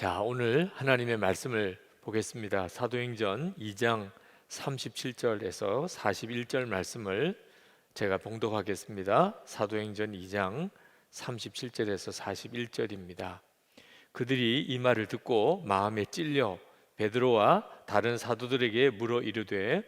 자, 오늘 하나님의 말씀을 보겠습니다. 사도행전 2장 37절에서 41절 말씀을 제가 봉독하겠습니다. 사도행전 2장 37절에서 41절입니다. 그들이 이 말을 듣고 마음에 찔려 베드로와 다른 사도들에게 물어 이르되,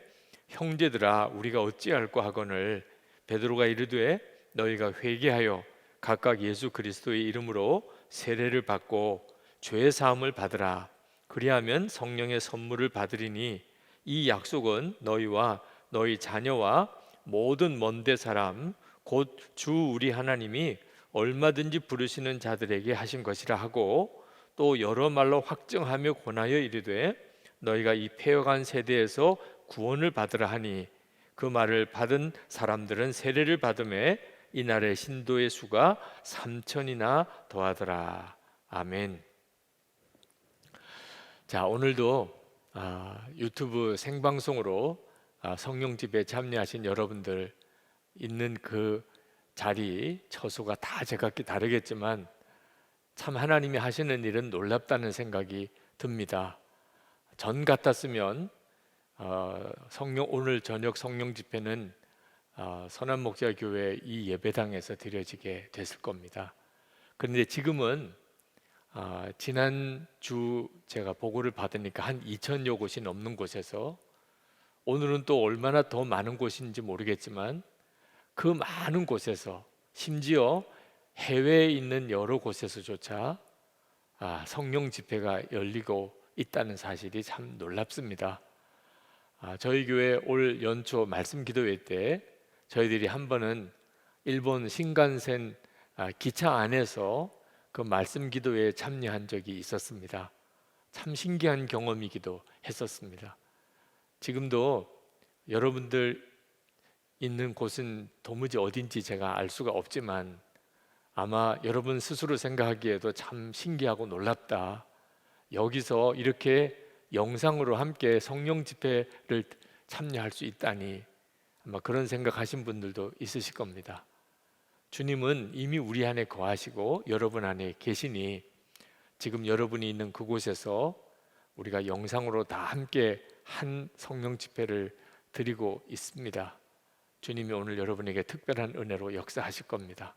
형제들아, 우리가 어찌할꼬 하거늘. 베드로가 이르되, 너희가 회개하여 각각 예수 그리스도의 이름으로 세례를 받고 죄 사함을 받으라. 그리하면 성령의 선물을 받으리니 이 약속은 너희와 너희 자녀와 모든 먼데 사람 곧 주 우리 하나님이 얼마든지 부르시는 자들에게 하신 것이라 하고, 또 여러 말로 확증하며 권하여 이르되, 너희가 이 패역한 세대에서 구원을 받으라 하니, 그 말을 받은 사람들은 세례를 받음에 이날의 신도의 수가 3천이나 더하더라. 아멘. 자, 오늘도 유튜브 생방송으로 성령 집회에 참여하신 여러분들 있는 그 자리 처소가 다 제각기 다르겠지만 참 하나님이 하시는 일은 놀랍다는 생각이 듭니다. 전 같았으면 오늘 저녁 성령 집회는 선한목자교회 이 예배당에서 드려지게 됐을 겁니다. 그런데 지금은 지난주 제가 보고를 받으니까 한 2천여 곳이 넘는 곳에서, 오늘은 또 얼마나 더 많은 곳인지 모르겠지만 그 많은 곳에서, 심지어 해외에 있는 여러 곳에서조차 성령 집회가 열리고 있다는 사실이 참 놀랍습니다. 저희 교회 올 연초 말씀 기도회 때 저희들이 한 번은 일본 신간센 기차 안에서 그 말씀 기도회에 참여한 적이 있었습니다. 참 신기한 경험이기도 했었습니다. 지금도 여러분들 있는 곳은 도무지 어딘지 제가 알 수가 없지만 아마 여러분 스스로 생각하기에도 참 신기하고 놀랍다, 여기서 이렇게 영상으로 함께 성령 집회를 참여할 수 있다니, 아마 그런 생각하신 분들도 있으실 겁니다. 주님은 이미 우리 안에 거하시고 여러분 안에 계시니 지금 여러분이 있는 그곳에서 우리가 영상으로 다 함께 한 성령 집회를 드리고 있습니다. 주님이 오늘 여러분에게 특별한 은혜로 역사하실 겁니다.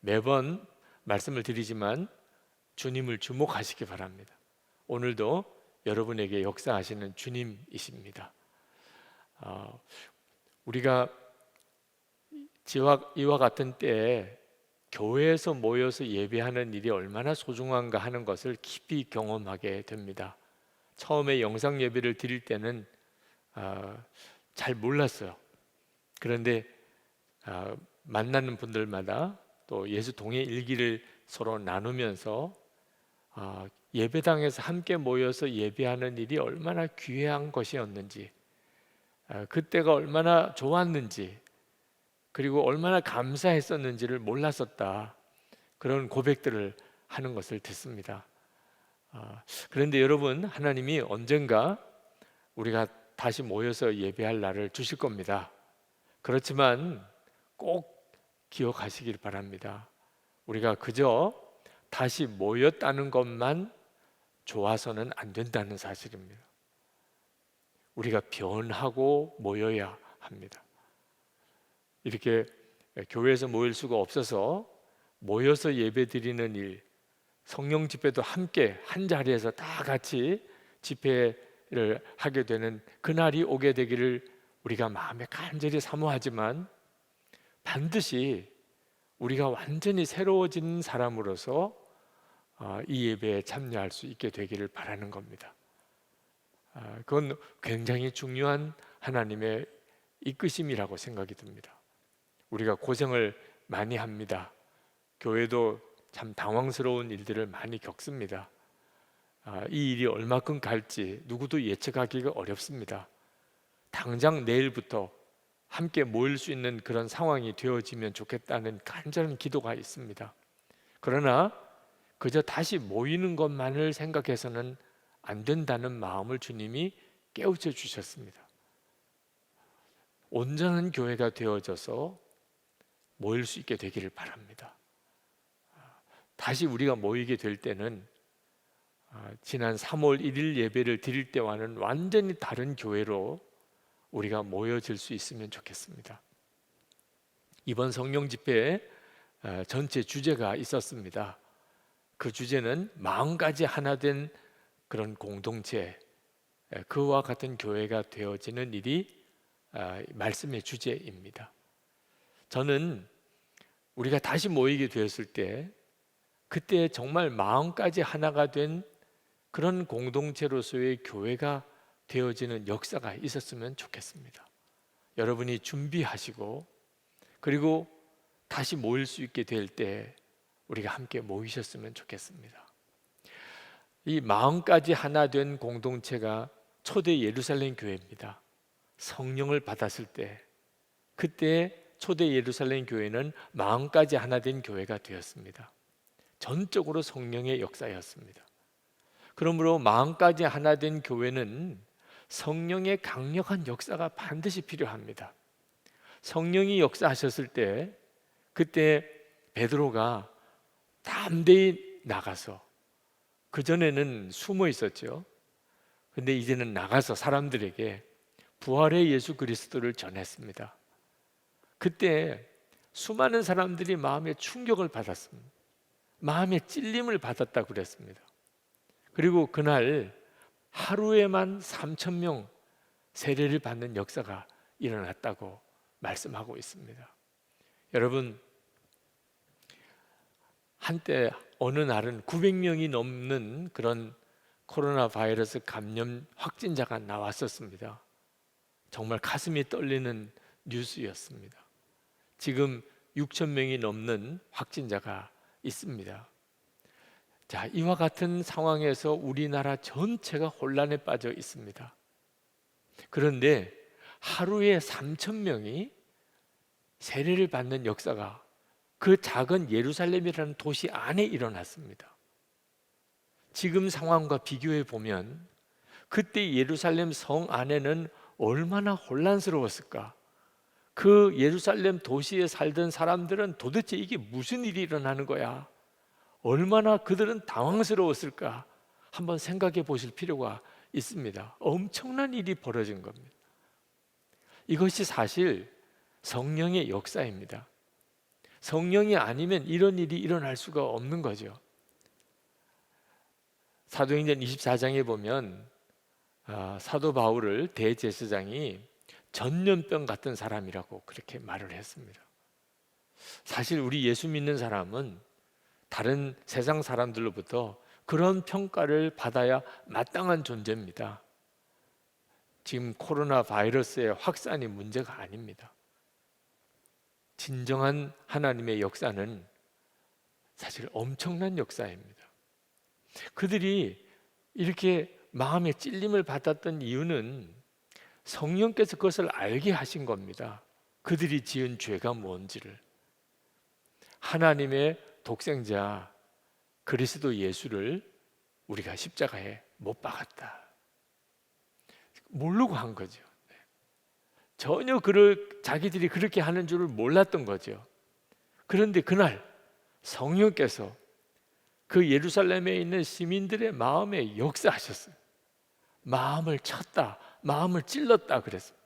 매번 말씀을 드리지만 주님을 주목하시기 바랍니다. 오늘도 여러분에게 역사하시는 주님이십니다. 우리가 이와 같은 때에 교회에서 모여서 예배하는 일이 얼마나 소중한가 하는 것을 깊이 경험하게 됩니다. 처음에 영상 예배를 드릴 때는 잘 몰랐어요. 그런데 만나는 분들마다 또 예수 동행 일기를 서로 나누면서 예배당에서 함께 모여서 예배하는 일이 얼마나 귀한 것이었는지, 그때가 얼마나 좋았는지, 그리고 얼마나 감사했었는지를 몰랐었다, 그런 고백들을 하는 것을 듣습니다. 그런데 여러분, 하나님이 언젠가 우리가 다시 모여서 예배할 날을 주실 겁니다. 그렇지만 꼭 기억하시길 바랍니다. 우리가 그저 다시 모였다는 것만 좋아서는 안 된다는 사실입니다. 우리가 변하고 모여야 합니다. 이렇게 교회에서 모일 수가 없어서 모여서 예배드리는 일, 성령 집회도 함께 한 자리에서 다 같이 집회를 하게 되는 그날이 오게 되기를 우리가 마음에 간절히 사모하지만, 반드시 우리가 완전히 새로워진 사람으로서 이 예배에 참여할 수 있게 되기를 바라는 겁니다. 그건 굉장히 중요한 하나님의 이끄심이라고 생각이 듭니다. 우리가 고생을 많이 합니다. 교회도 참 당황스러운 일들을 많이 겪습니다. 이 일이 얼마큼 갈지 누구도 예측하기가 어렵습니다. 당장 내일부터 함께 모일 수 있는 그런 상황이 되어지면 좋겠다는 간절한 기도가 있습니다. 그러나 그저 다시 모이는 것만을 생각해서는 안 된다는 마음을 주님이 깨우쳐 주셨습니다. 온전한 교회가 되어져서 모일 수 있게 되기를 바랍니다. 다시 우리가 모이게 될 때는 지난 3월 1일 예배를 드릴 때와는 완전히 다른 교회로 우리가 모여질 수 있으면 좋겠습니다. 이번 성령 집회에 전체 주제가 있었습니다. 그 주제는 마음까지 하나 된 그런 공동체, 그와 같은 교회가 되어지는 일이 말씀의 주제입니다. 저는 우리가 다시 모이게 되었을 때 그때 정말 마음까지 하나가 된 그런 공동체로서의 교회가 되어지는 역사가 있었으면 좋겠습니다. 여러분이 준비하시고 그리고 다시 모일 수 있게 될 때 우리가 함께 모이셨으면 좋겠습니다. 이 마음까지 하나 된 공동체가 초대 예루살렘 교회입니다. 성령을 받았을 때 그때 초대 예루살렘 교회는 마음까지 하나 된 교회가 되었습니다. 전적으로 성령의 역사였습니다. 그러므로 마음까지 하나 된 교회는 성령의 강력한 역사가 반드시 필요합니다. 성령이 역사하셨을 때 그때 베드로가 담대히 나가서, 그전에는 숨어 있었죠. 근데 이제는 나가서 사람들에게 부활의 예수 그리스도를 전했습니다. 그때 수많은 사람들이 마음의 충격을 받았습니다. 마음의 찔림을 받았다고 그랬습니다. 그리고 그날 하루에만 3,000명 세례를 받는 역사가 일어났다고 말씀하고 있습니다. 여러분, 한때 어느 날은 900명이 넘는 그런 코로나 바이러스 감염 확진자가 나왔었습니다. 정말 가슴이 떨리는 뉴스였습니다. 지금 6,000명이 넘는 확진자가 있습니다. 자, 이와 같은 상황에서 우리나라 전체가 혼란에 빠져 있습니다. 그런데 하루에 3,000명이 세례를 받는 역사가 그 작은 예루살렘이라는 도시 안에 일어났습니다. 지금 상황과 비교해 보면 그때 예루살렘 성 안에는 얼마나 혼란스러웠을까? 그 예루살렘 도시에 살던 사람들은 도대체 이게 무슨 일이 일어나는 거야? 얼마나 그들은 당황스러웠을까? 한번 생각해 보실 필요가 있습니다. 엄청난 일이 벌어진 겁니다. 이것이 사실 성령의 역사입니다. 성령이 아니면 이런 일이 일어날 수가 없는 거죠. 사도행전 24장에 보면 사도 바울을 대제사장이 전염병 같은 사람이라고 그렇게 말을 했습니다. 사실 우리 예수 믿는 사람은 다른 세상 사람들로부터 그런 평가를 받아야 마땅한 존재입니다. 지금 코로나 바이러스의 확산이 문제가 아닙니다. 진정한 하나님의 역사는 사실 엄청난 역사입니다. 그들이 이렇게 마음의 찔림을 받았던 이유는 성령께서 그것을 알게 하신 겁니다. 그들이 지은 죄가 뭔지를. 하나님의 독생자 그리스도 예수를 우리가 십자가에 못 박았다. 모르고 한 거죠. 전혀 자기들이 그렇게 하는 줄을 몰랐던 거죠. 그런데 그날 성령께서 그 예루살렘에 있는 시민들의 마음에 역사하셨어요. 마음을 쳤다, 마음을 찔렀다 그랬어요.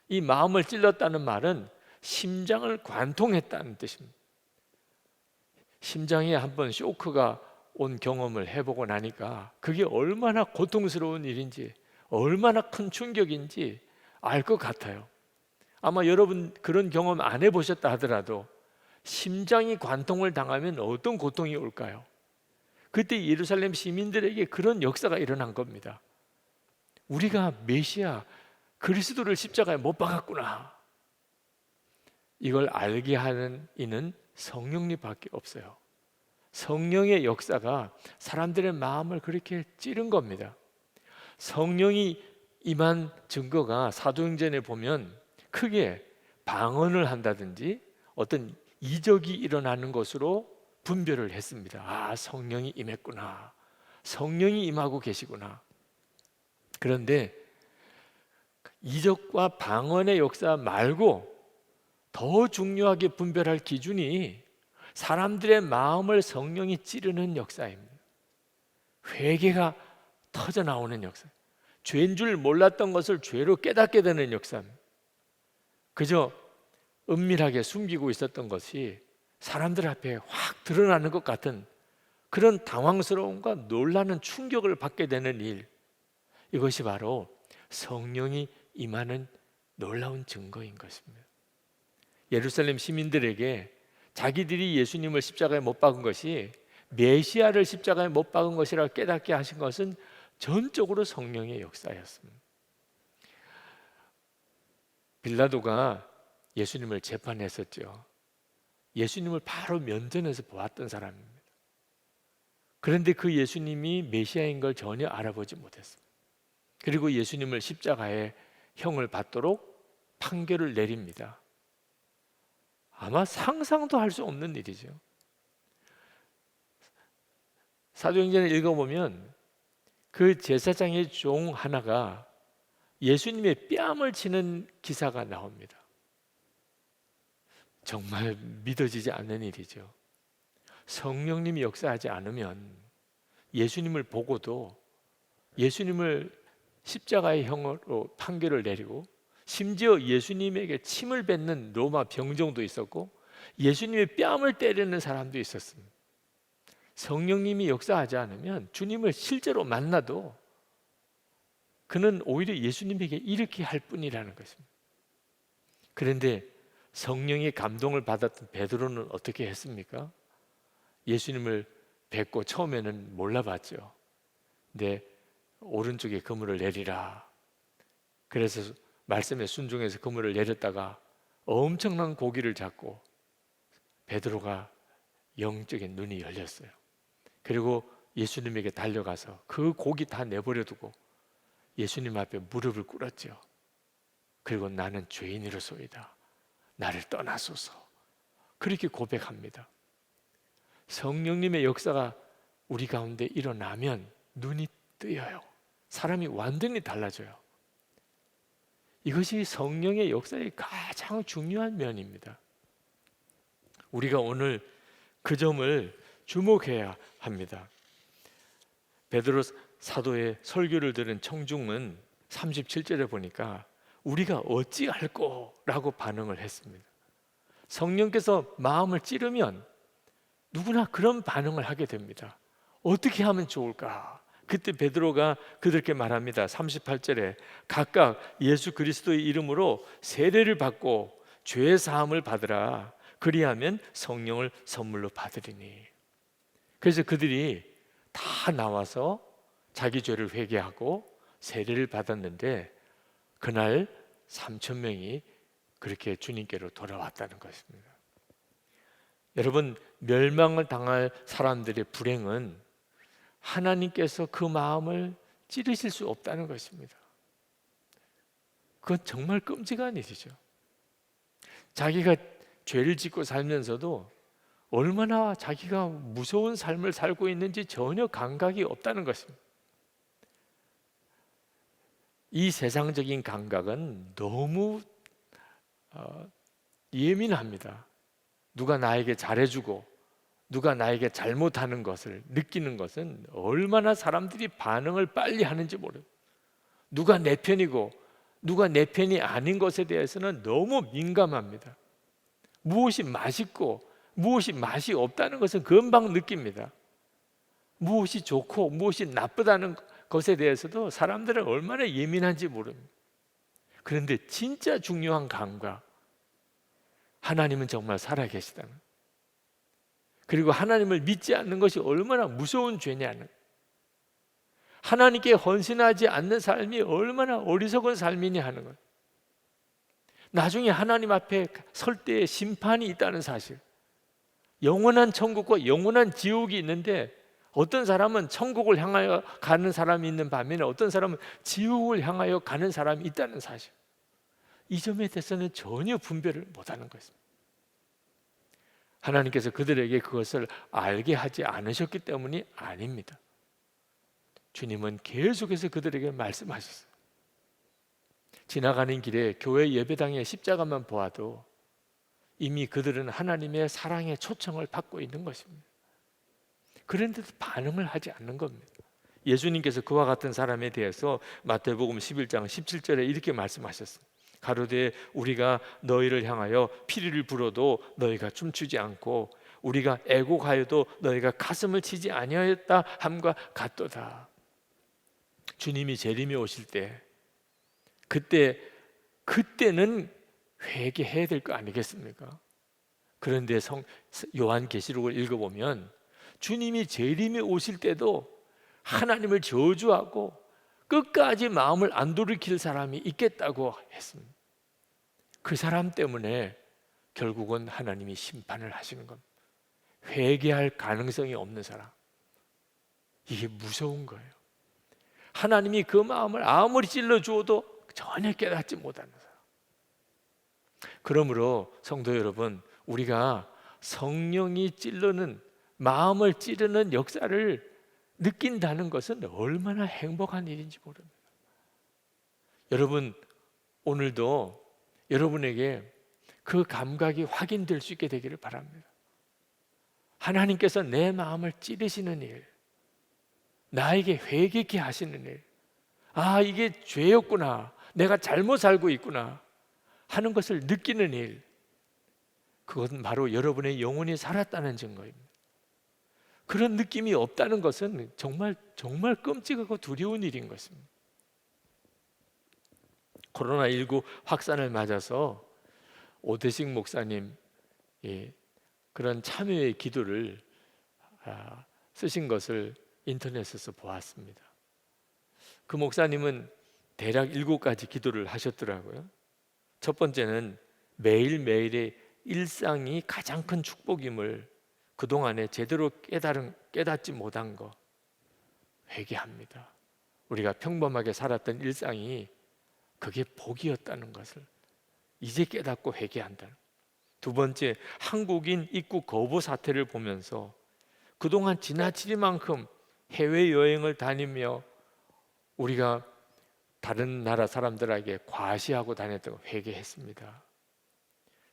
이 마음을 찔렀다는 말은 심장을 관통했다는 뜻입니다. 심장에 한번 쇼크가 온 경험을 해보고 나니까 그게 얼마나 고통스러운 일인지, 얼마나 큰 충격인지 알 것 같아요. 아마 여러분 그런 경험 안 해보셨다 하더라도 심장이 관통을 당하면 어떤 고통이 올까요? 그때 예루살렘 시민들에게 그런 역사가 일어난 겁니다. 우리가 메시아 그리스도를 십자가에 못 박았구나. 이걸 알게 하는 이는 성령님밖에 없어요. 성령의 역사가 사람들의 마음을 그렇게 찌른 겁니다. 성령이 임한 증거가 사도행전에 보면 크게 방언을 한다든지 어떤 이적이 일어나는 것으로 분별을 했습니다. 아, 성령이 임했구나. 성령이 임하고 계시구나. 그런데 이적과 방언의 역사 말고 더 중요하게 분별할 기준이 사람들의 마음을 성령이 찌르는 역사입니다. 회개가 터져 나오는 역사. 죄인 줄 몰랐던 것을 죄로 깨닫게 되는 역사입니다. 그저 은밀하게 숨기고 있었던 것이 사람들 앞에 확 드러나는 것 같은 그런 당황스러움과 놀라는 충격을 받게 되는 일, 이것이 바로 성령이 임하는 놀라운 증거인 것입니다. 예루살렘 시민들에게 자기들이 예수님을 십자가에 못 박은 것이 메시아를 십자가에 못 박은 것이라 깨닫게 하신 것은 전적으로 성령의 역사였습니다. 빌라도가 예수님을 재판했었죠. 예수님을 바로 면전에서 보았던 사람입니다. 그런데 그 예수님이 메시아인 걸 전혀 알아보지 못했습니다. 그리고 예수님을 십자가에 형을 받도록 판결을 내립니다. 아마 상상도 할 수 없는 일이죠. 사도행전을 읽어보면 그 제사장의 종 하나가 예수님의 뺨을 치는 기사가 나옵니다. 정말 믿어지지 않는 일이죠. 성령님이 역사하지 않으면 예수님을 보고도 예수님을 십자가의 형으로 판결을 내리고, 심지어 예수님에게 침을 뱉는 로마 병정도 있었고 예수님의 뺨을 때리는 사람도 있었습니다. 성령님이 역사하지 않으면 주님을 실제로 만나도 그는 오히려 예수님에게 이렇게 할 뿐이라는 것입니다. 그런데 성령의 감동을 받았던 베드로는 어떻게 했습니까? 예수님을 뵙고 처음에는 몰라봤죠. 근데 오른쪽에 그물을 내리라. 그래서 말씀에 순종해서 그물을 내렸다가 엄청난 고기를 잡고 베드로가 영적인 눈이 열렸어요. 그리고 예수님에게 달려가서 그 고기 다 내버려 두고 예수님 앞에 무릎을 꿇었죠. 그리고 나는 죄인이로소이다. 나를 떠나소서. 그렇게 고백합니다. 성령님의 역사가 우리 가운데 일어나면 눈이 뜨여요. 사람이 완전히 달라져요. 이것이 성령의 역사의 가장 중요한 면입니다. 우리가 오늘 그 점을 주목해야 합니다. 베드로 사도의 설교를 들은 청중은 37절에 보니까 우리가 어찌할꼬? 라고 반응을 했습니다. 성령께서 마음을 찌르면 누구나 그런 반응을 하게 됩니다. 어떻게 하면 좋을까? 그때 베드로가 그들께 말합니다. 38절에 각각 예수 그리스도의 이름으로 세례를 받고 죄 사함을 받으라. 그리하면 성령을 선물로 받으리니. 그래서 그들이 다 나와서 자기 죄를 회개하고 세례를 받았는데 그날 3,000명이 그렇게 주님께로 돌아왔다는 것입니다. 여러분, 멸망을 당할 사람들의 불행은 하나님께서 그 마음을 찌르실 수 없다는 것입니다. 그건 정말 끔찍한 일이죠. 자기가 죄를 짓고 살면서도 얼마나 자기가 무서운 삶을 살고 있는지 전혀 감각이 없다는 것입니다. 이 세상적인 감각은 너무 예민합니다. 누가 나에게 잘해주고 누가 나에게 잘못하는 것을 느끼는 것은 얼마나 사람들이 반응을 빨리 하는지 모릅니다. 누가 내 편이고 누가 내 편이 아닌 것에 대해서는 너무 민감합니다. 무엇이 맛있고 무엇이 맛이 없다는 것은 금방 느낍니다. 무엇이 좋고 무엇이 나쁘다는 것에 대해서도 사람들은 얼마나 예민한지 모릅니다. 그런데 진짜 중요한 감각, 하나님은 정말 살아계시다는, 그리고 하나님을 믿지 않는 것이 얼마나 무서운 죄냐는, 하나님께 헌신하지 않는 삶이 얼마나 어리석은 삶이냐 하는 것, 나중에 하나님 앞에 설 때에 심판이 있다는 사실, 영원한 천국과 영원한 지옥이 있는데 어떤 사람은 천국을 향하여 가는 사람이 있는 반면에 어떤 사람은 지옥을 향하여 가는 사람이 있다는 사실, 이 점에 대해서는 전혀 분별을 못하는 것입니다. 하나님께서 그들에게 그것을 알게 하지 않으셨기 때문이 아닙니다. 주님은 계속해서 그들에게 말씀하셨어요. 지나가는 길에 교회 예배당의 십자가만 보아도 이미 그들은 하나님의 사랑의 초청을 받고 있는 것입니다. 그런데도 반응을 하지 않는 겁니다. 예수님께서 그와 같은 사람에 대해서 마태복음 11장 17절에 이렇게 말씀하셨습니다. 가로되 우리가 너희를 향하여 피리를 불어도 너희가 춤추지 않고 우리가 애곡하여도 너희가 가슴을 치지 아니하였다 함과 같도다. 주님이 재림에 오실 때 그때는 회개해야 될 거 아니겠습니까? 그런데 요한계시록을 읽어보면 주님이 재림에 오실 때도 하나님을 저주하고 끝까지 마음을 안 돌이킬 사람이 있겠다고 했습니다. 그 사람 때문에 결국은 하나님이 심판을 하시는 겁니다. 회개할 가능성이 없는 사람, 이게 무서운 거예요. 하나님이 그 마음을 아무리 찔러 주어도 전혀 깨닫지 못하는 사람. 그러므로 성도 여러분, 우리가 성령이 찌르는, 마음을 찌르는 역사를 느낀다는 것은 얼마나 행복한 일인지 모릅니다. 여러분, 오늘도 여러분에게 그 감각이 확인될 수 있게 되기를 바랍니다. 하나님께서 내 마음을 찌르시는 일, 나에게 회개케 하시는 일, 아, 이게 죄였구나, 내가 잘못 살고 있구나 하는 것을 느끼는 일, 그것은 바로 여러분의 영혼이 살았다는 증거입니다. 그런 느낌이 없다는 것은 정말 끔찍하고 두려운 일인 것입니다. 코로나19 확산을 맞아서 오대식 목사님 그런 참여의 기도를 쓰신 것을 인터넷에서 보았습니다. 그 목사님은 대략 7가지 기도를 하셨더라고요. 첫 번째는 매일매일의 일상이 가장 큰 축복임을 그동안에 제대로 깨닫지 못한 거 회개합니다. 우리가 평범하게 살았던 일상이 그게 복이었다는 것을 이제 깨닫고 회개한다는. 두 번째, 한국인 입국 거부 사태를 보면서 그동안 지나치리만큼 해외여행을 다니며 우리가 다른 나라 사람들에게 과시하고 다녔다고 회개했습니다.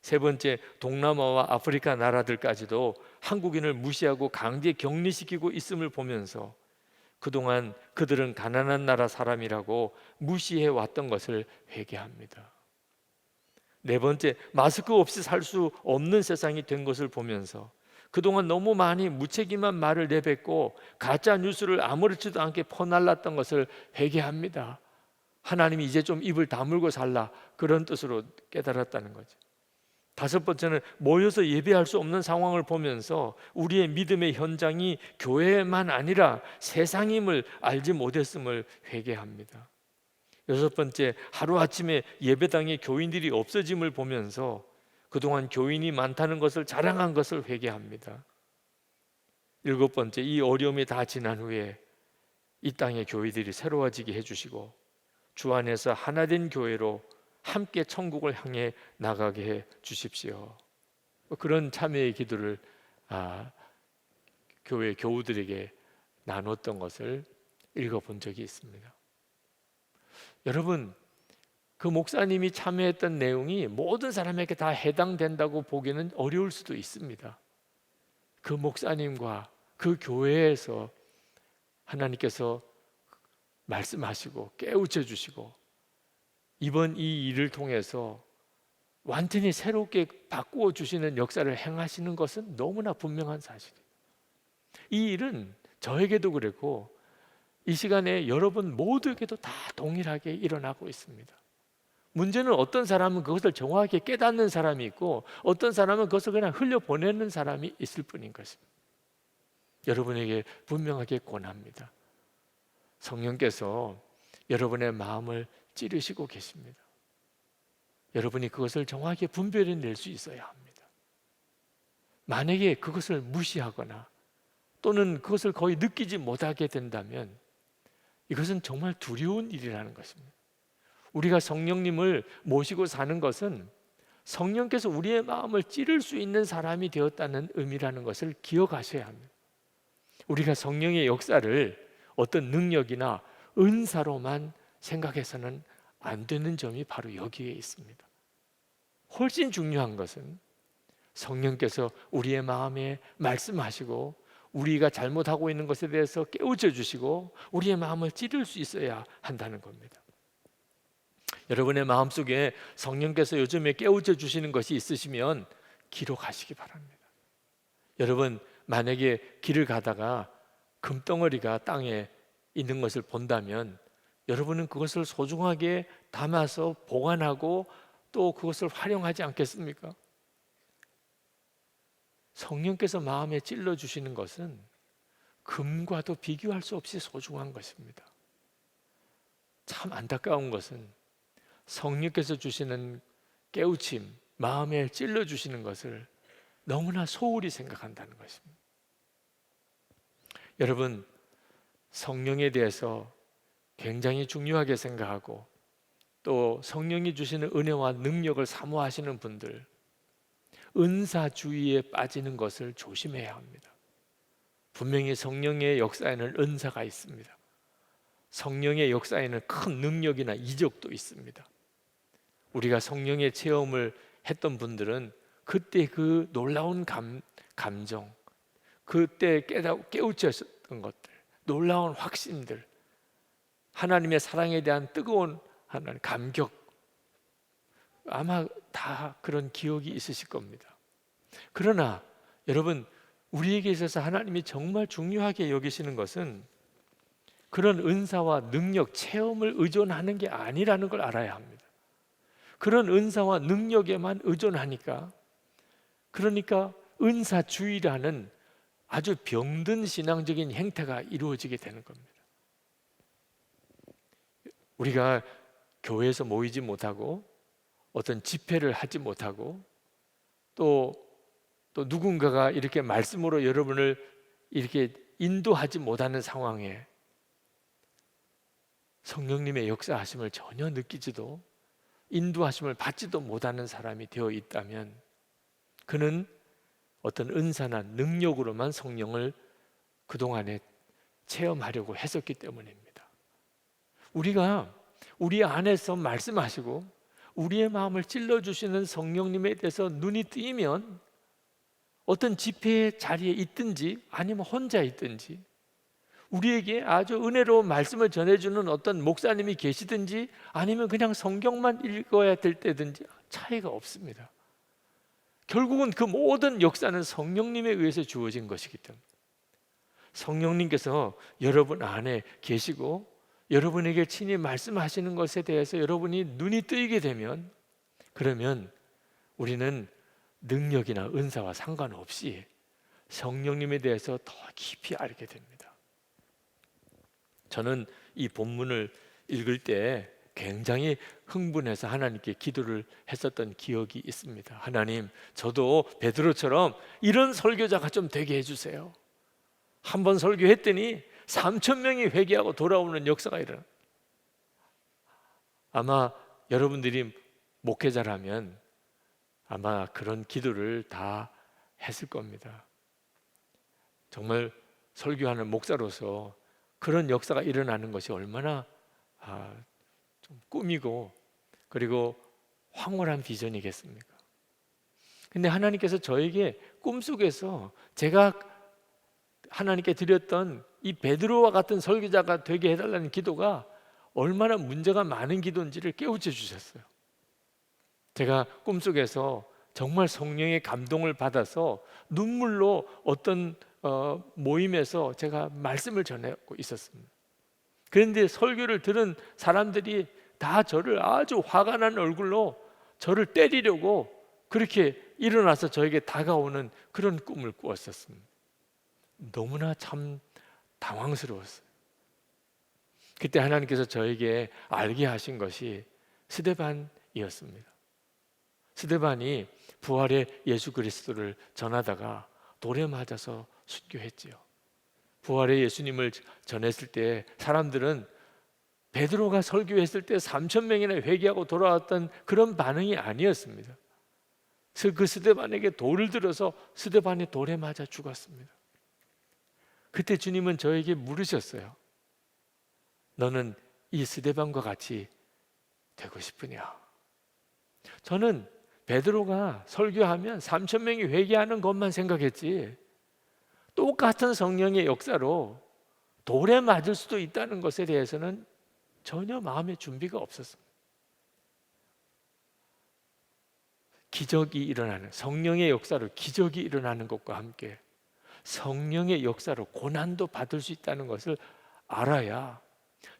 세 번째, 동남아와 아프리카 나라들까지도 한국인을 무시하고 강제 격리시키고 있음을 보면서 그동안 그들은 가난한 나라 사람이라고 무시해 왔던 것을 회개합니다. 네 번째, 마스크 없이 살 수 없는 세상이 된 것을 보면서 그동안 너무 많이 무책임한 말을 내뱉고 가짜 뉴스를 아무렇지도 않게 퍼날랐던 것을 회개합니다. 하나님이 이제 좀 입을 다물고 살라, 그런 뜻으로 깨달았다는 거죠. 다섯 번째는 모여서 예배할 수 없는 상황을 보면서 우리의 믿음의 현장이 교회만 아니라 세상임을 알지 못했음을 회개합니다. 여섯 번째, 하루아침에 예배당에 교인들이 없어짐을 보면서 그동안 교인이 많다는 것을 자랑한 것을 회개합니다. 일곱 번째, 이 어려움이 다 지난 후에 이 땅의 교회들이 새로워지게 해주시고 주 안에서 하나된 교회로 함께 천국을 향해 나가게 해 주십시오. 그런 참회의 기도를 교회 교우들에게 나눴던 것을 읽어본 적이 있습니다. 여러분, 그 목사님이 참여했던 내용이 모든 사람에게 다 해당된다고 보기는 어려울 수도 있습니다. 그 목사님과 그 교회에서 하나님께서 말씀하시고 깨우쳐 주시고 이번 이 일을 통해서 완전히 새롭게 바꾸어 주시는 역사를 행하시는 것은 너무나 분명한 사실이에요. 이 일은 저에게도 그랬고 이 시간에 여러분 모두에게도 다 동일하게 일어나고 있습니다. 문제는 어떤 사람은 그것을 정확하게 깨닫는 사람이 있고 어떤 사람은 그것을 그냥 흘려보내는 사람이 있을 뿐인 것입니다. 여러분에게 분명하게 권합니다. 성령께서 여러분의 마음을 찌르시고 계십니다. 여러분이 그것을 정확하게 분별해낼 수 있어야 합니다. 만약에 그것을 무시하거나 또는 그것을 거의 느끼지 못하게 된다면 이것은 정말 두려운 일이라는 것입니다. 우리가 성령님을 모시고 사는 것은 성령께서 우리의 마음을 찌를 수 있는 사람이 되었다는 의미라는 것을 기억하셔야 합니다. 우리가 성령의 역사를 어떤 능력이나 은사로만 생각해서는 안 되는 점이 바로 여기에 있습니다. 훨씬 중요한 것은 성령께서 우리의 마음에 말씀하시고 우리가 잘못하고 있는 것에 대해서 깨우쳐 주시고 우리의 마음을 찌를 수 있어야 한다는 겁니다. 여러분의 마음속에 성령께서 요즘에 깨우쳐 주시는 것이 있으시면 기록하시기 바랍니다. 여러분, 만약에 길을 가다가 금덩어리가 땅에 있는 것을 본다면 여러분은 그것을 소중하게 담아서 보관하고 또 그것을 활용하지 않겠습니까? 성령께서 마음에 찔러 주시는 것은 금과도 비교할 수 없이 소중한 것입니다. 참 안타까운 것은 성령께서 주시는 깨우침, 마음에 찔러 주시는 것을 너무나 소홀히 생각한다는 것입니다. 여러분, 성령에 대해서 굉장히 중요하게 생각하고 또 성령이 주시는 은혜와 능력을 사모하시는 분들, 은사주의에 빠지는 것을 조심해야 합니다. 분명히 성령의 역사에는 은사가 있습니다. 성령의 역사에는 큰 능력이나 이적도 있습니다. 우리가 성령의 체험을 했던 분들은 그때 그 놀라운 감정, 그때 깨우쳤던 것들, 놀라운 확신들, 하나님의 사랑에 대한 뜨거운 하나님 감격, 아마 다 그런 기억이 있으실 겁니다. 그러나 여러분, 우리에게 있어서 하나님이 정말 중요하게 여기시는 것은 그런 은사와 능력, 체험을 의존하는 게 아니라는 걸 알아야 합니다. 그런 은사와 능력에만 의존하니까, 그러니까 은사주의라는 아주 병든 신앙적인 행태가 이루어지게 되는 겁니다. 우리가 교회에서 모이지 못하고 어떤 집회를 하지 못하고 또 누군가가 이렇게 말씀으로 여러분을 이렇게 인도하지 못하는 상황에 성령님의 역사하심을 전혀 느끼지도 인도하심을 받지도 못하는 사람이 되어 있다면 그는 어떤 은사나 능력으로만 성령을 그동안에 체험하려고 했었기 때문입니다. 우리가 우리 안에서 말씀하시고 우리의 마음을 찔러주시는 성령님에 대해서 눈이 뜨이면 어떤 집회의 자리에 있든지 아니면 혼자 있든지 우리에게 아주 은혜로운 말씀을 전해주는 어떤 목사님이 계시든지 아니면 그냥 성경만 읽어야 될 때든지 차이가 없습니다. 결국은 그 모든 역사는 성령님에 의해서 주어진 것이기 때문에 성령님께서 여러분 안에 계시고 여러분에게 친히 말씀하시는 것에 대해서 여러분이 눈이 뜨이게 되면 그러면 우리는 능력이나 은사와 상관없이 성령님에 대해서 더 깊이 알게 됩니다. 저는 이 본문을 읽을 때 굉장히 흥분해서 하나님께 기도를 했었던 기억이 있습니다. 하나님, 저도 베드로처럼 이런 설교자가 좀 되게 해주세요. 한번 설교했더니 3,000명이 회개하고 돌아오는 역사가 일어나. 아마 여러분들이 목회자라면 아마 그런 기도를 다 했을 겁니다. 정말 설교하는 목사로서 그런 역사가 일어나는 것이 얼마나 좀 꿈이고 그리고 황홀한 비전이겠습니까? 근데 하나님께서 저에게 꿈속에서 제가 하나님께 드렸던 이 베드로와 같은 설교자가 되게 해달라는 기도가 얼마나 문제가 많은 기도인지를 깨우쳐 주셨어요. 제가 꿈속에서 정말 성령의 감동을 받아서 눈물로 어떤 모임에서 제가 말씀을 전하고 있었습니다. 그런데 설교를 들은 사람들이 다 저를 아주 화가 난 얼굴로 저를 때리려고 그렇게 일어나서 저에게 다가오는 그런 꿈을 꾸었었습니다. 너무나 참 당황스러웠어요. 그때 하나님께서 저에게 알게 하신 것이 스데반이었습니다. 스데반이 부활의 예수 그리스도를 전하다가 돌에 맞아서 순교했지요. 부활의 예수님을 전했을 때 사람들은 베드로가 설교했을 때 3,000명이나 회개하고 돌아왔던 그런 반응이 아니었습니다. 그 스데반에게 돌을 들어서 스데반이 돌에 맞아 죽었습니다. 그때 주님은 저에게 물으셨어요. 너는 이 스데반과 같이 되고 싶으냐? 저는 베드로가 설교하면 3,000명이 회개하는 것만 생각했지 똑같은 성령의 역사로 돌에 맞을 수도 있다는 것에 대해서는 전혀 마음의 준비가 없었습니다. 기적이 일어나는, 성령의 역사로 기적이 일어나는 것과 함께 성령의 역사로 고난도 받을 수 있다는 것을 알아야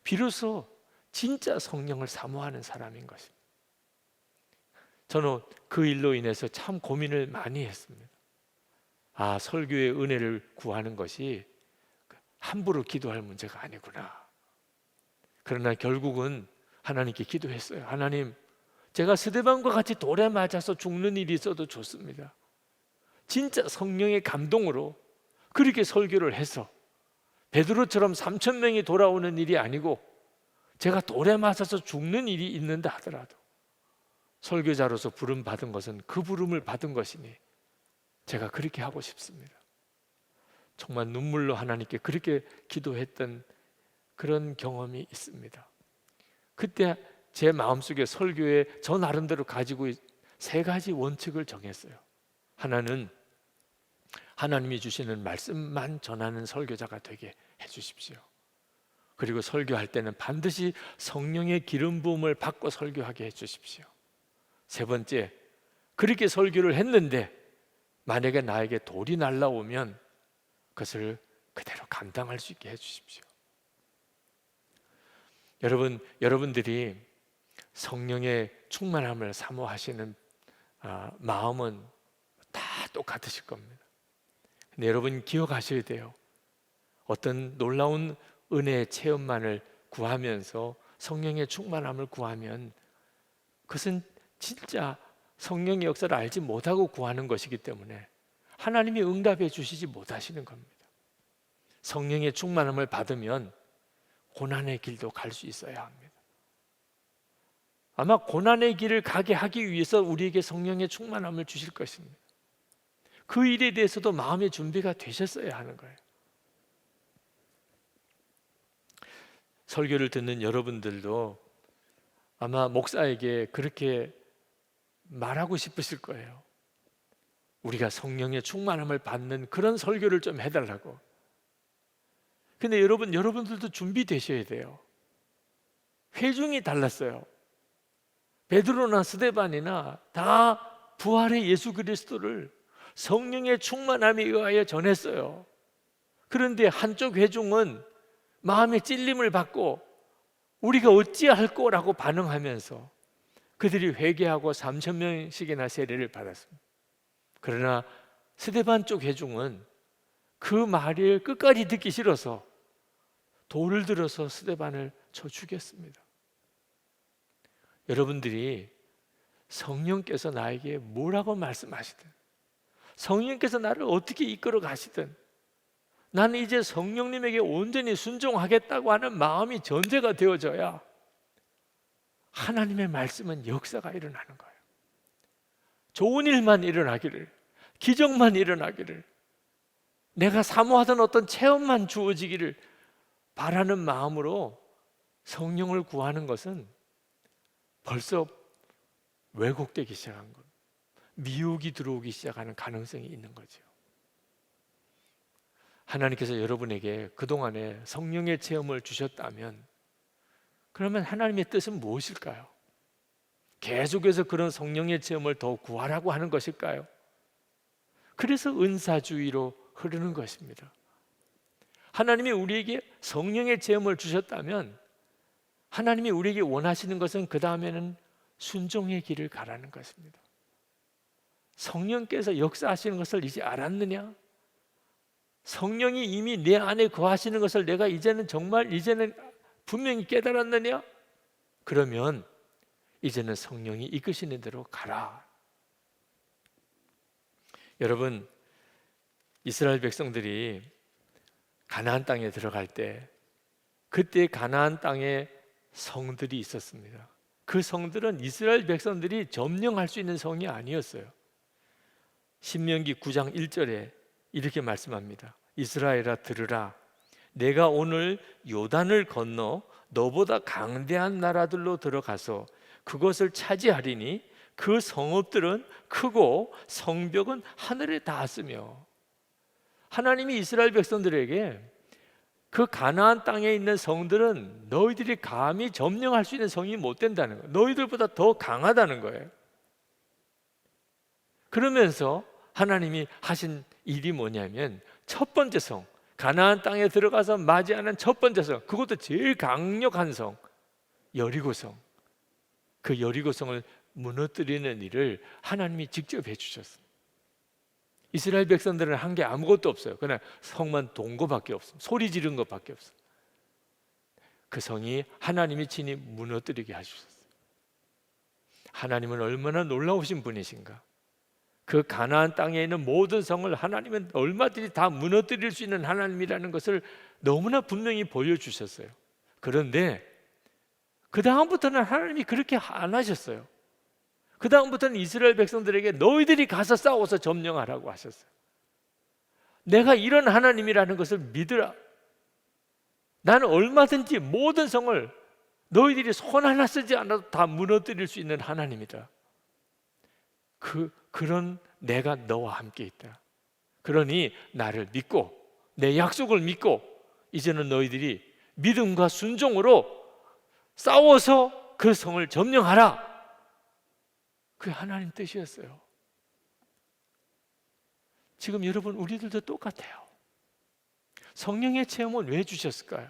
비로소 진짜 성령을 사모하는 사람인 것입니다. 저는 그 일로 인해서 참 고민을 많이 했습니다. 설교의 은혜를 구하는 것이 함부로 기도할 문제가 아니구나. 그러나 결국은 하나님께 기도했어요. 하나님, 제가 스데반과 같이 돌에 맞아서 죽는 일이 있어도 좋습니다. 진짜 성령의 감동으로 그렇게 설교를 해서 베드로처럼 3,000명이 돌아오는 일이 아니고 제가 돌에 맞아서 죽는 일이 있는다 하더라도 설교자로서 부름 받은 것은 그 부름을 받은 것이니 제가 그렇게 하고 싶습니다. 정말 눈물로 하나님께 그렇게 기도했던 그런 경험이 있습니다. 그때 제 마음속에 설교에 저 나름대로 가지고 3가지 원칙을 정했어요. 하나는 하나님이 주시는 말씀만 전하는 설교자가 되게 해주십시오. 그리고 설교할 때는 반드시 성령의 기름 부음을 받고 설교하게 해주십시오. 3번째, 그렇게 설교를 했는데 만약에 나에게 돌이 날라오면 그것을 그대로 감당할 수 있게 해주십시오. 여러분들이 성령의 충만함을 사모하시는 마음은 다 똑같으실 겁니다. 근데 여러분 기억하셔야 돼요. 어떤 놀라운 은혜의 체험만을 구하면서 성령의 충만함을 구하면 그것은 진짜 성령의 역사를 알지 못하고 구하는 것이기 때문에 하나님이 응답해 주시지 못하시는 겁니다. 성령의 충만함을 받으면 고난의 길도 갈 수 있어야 합니다. 아마 고난의 길을 가게 하기 위해서 우리에게 성령의 충만함을 주실 것입니다. 그 일에 대해서도 마음의 준비가 되셨어야 하는 거예요. 설교를 듣는 여러분들도 아마 목사에게 그렇게 말하고 싶으실 거예요. 우리가 성령의 충만함을 받는 그런 설교를 좀 해달라고. 근데 여러분들도 준비되셔야 돼요. 회중이 달랐어요. 베드로나 스데반이나 다 부활의 예수 그리스도를 성령의 충만함에 의하여 전했어요. 그런데 한쪽 회중은 마음의 찔림을 받고 우리가 어찌할 거라고 반응하면서 그들이 회개하고 3,000명씩이나 세례를 받았습니다. 그러나 스데반 쪽 회중은 그 말을 끝까지 듣기 싫어서 돌을 들어서 스데반을 쳐 죽였습니다. 여러분들이 성령께서 나에게 뭐라고 말씀하시든, 성령께서 나를 어떻게 이끌어 가시든 나는 이제 성령님에게 온전히 순종하겠다고 하는 마음이 전제가 되어져야 하나님의 말씀은 역사가 일어나는 거예요. 좋은 일만 일어나기를, 기적만 일어나기를, 내가 사모하던 어떤 체험만 주어지기를 바라는 마음으로 성령을 구하는 것은 벌써 왜곡되기 시작한 것, 미혹이 들어오기 시작하는 가능성이 있는 거죠. 하나님께서 여러분에게 그동안에 성령의 체험을 주셨다면 그러면 하나님의 뜻은 무엇일까요? 계속해서 그런 성령의 체험을 더 구하라고 하는 것일까요? 그래서 은사주의로 흐르는 것입니다. 하나님이 우리에게 성령의 체험을 주셨다면 하나님이 우리에게 원하시는 것은 그 다음에는 순종의 길을 가라는 것입니다. 성령께서 역사하시는 것을 이제 알았느냐? 성령이 이미 내 안에 거하시는 것을 내가 이제는 분명히 깨달았느냐? 그러면 이제는 성령이 이끄시는 대로 가라. 여러분, 이스라엘 백성들이 가나안 땅에 들어갈 때 그때 가나안 땅에 성들이 있었습니다. 그 성들은 이스라엘 백성들이 점령할 수 있는 성이 아니었어요. 신명기 9장 1절에 이렇게 말씀합니다. 이스라엘아 들으라. 내가 오늘 요단을 건너 너보다 강대한 나라들로 들어가서 그것을 차지하리니 그 성읍들은 크고 성벽은 하늘에 닿았으며. 하나님이 이스라엘 백성들에게 그 가나안 땅에 있는 성들은 너희들이 감히 점령할 수 있는 성이 못 된다는 거예요. 너희들보다 더 강하다는 거예요. 그러면서 하나님이 하신 일이 뭐냐면 첫 번째 성, 가나안 땅에 들어가서 맞이하는 첫 번째 성, 그것도 제일 강력한 성, 여리고성. 그 여리고성을 무너뜨리는 일을 하나님이 직접 해주셨어요. 이스라엘 백성들은 한 게 아무것도 없어요. 그냥 성만 돈 거밖에 없습니다. 소리 지른 것밖에 없어요. 그 성이 하나님이 친히 무너뜨리게 하셨어요. 하나님은 얼마나 놀라우신 분이신가. 그 가나안 땅에 있는 모든 성을 하나님은 얼마든지 다 무너뜨릴 수 있는 하나님이라는 것을 너무나 분명히 보여주셨어요. 그런데 그 다음부터는 하나님이 그렇게 안 하셨어요. 그 다음부터는 이스라엘 백성들에게 너희들이 가서 싸워서 점령하라고 하셨어요. 내가 이런 하나님이라는 것을 믿으라. 나는 얼마든지 모든 성을 너희들이 손 하나 쓰지 않아도 다 무너뜨릴 수 있는 하나님이다. 그런 내가 너와 함께 있다. 그러니 나를 믿고 내 약속을 믿고 이제는 너희들이 믿음과 순종으로 싸워서 그 성을 점령하라. 그게 하나님 뜻이었어요. 지금 여러분 우리들도 똑같아요. 성령의 체험은 왜 주셨을까요?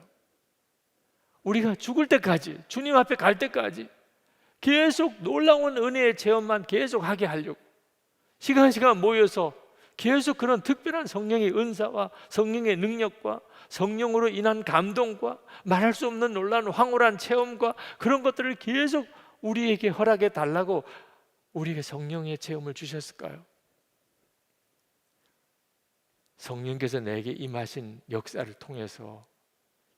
우리가 죽을 때까지, 주님 앞에 갈 때까지 계속 놀라운 은혜의 체험만 계속 하게 하려고 시간 모여서 계속 그런 특별한 성령의 은사와 성령의 능력과 성령으로 인한 감동과 말할 수 없는 놀라운 황홀한 체험과 그런 것들을 계속 우리에게 허락해 달라고 우리에게 성령의 체험을 주셨을까요? 성령께서 내게 임하신 역사를 통해서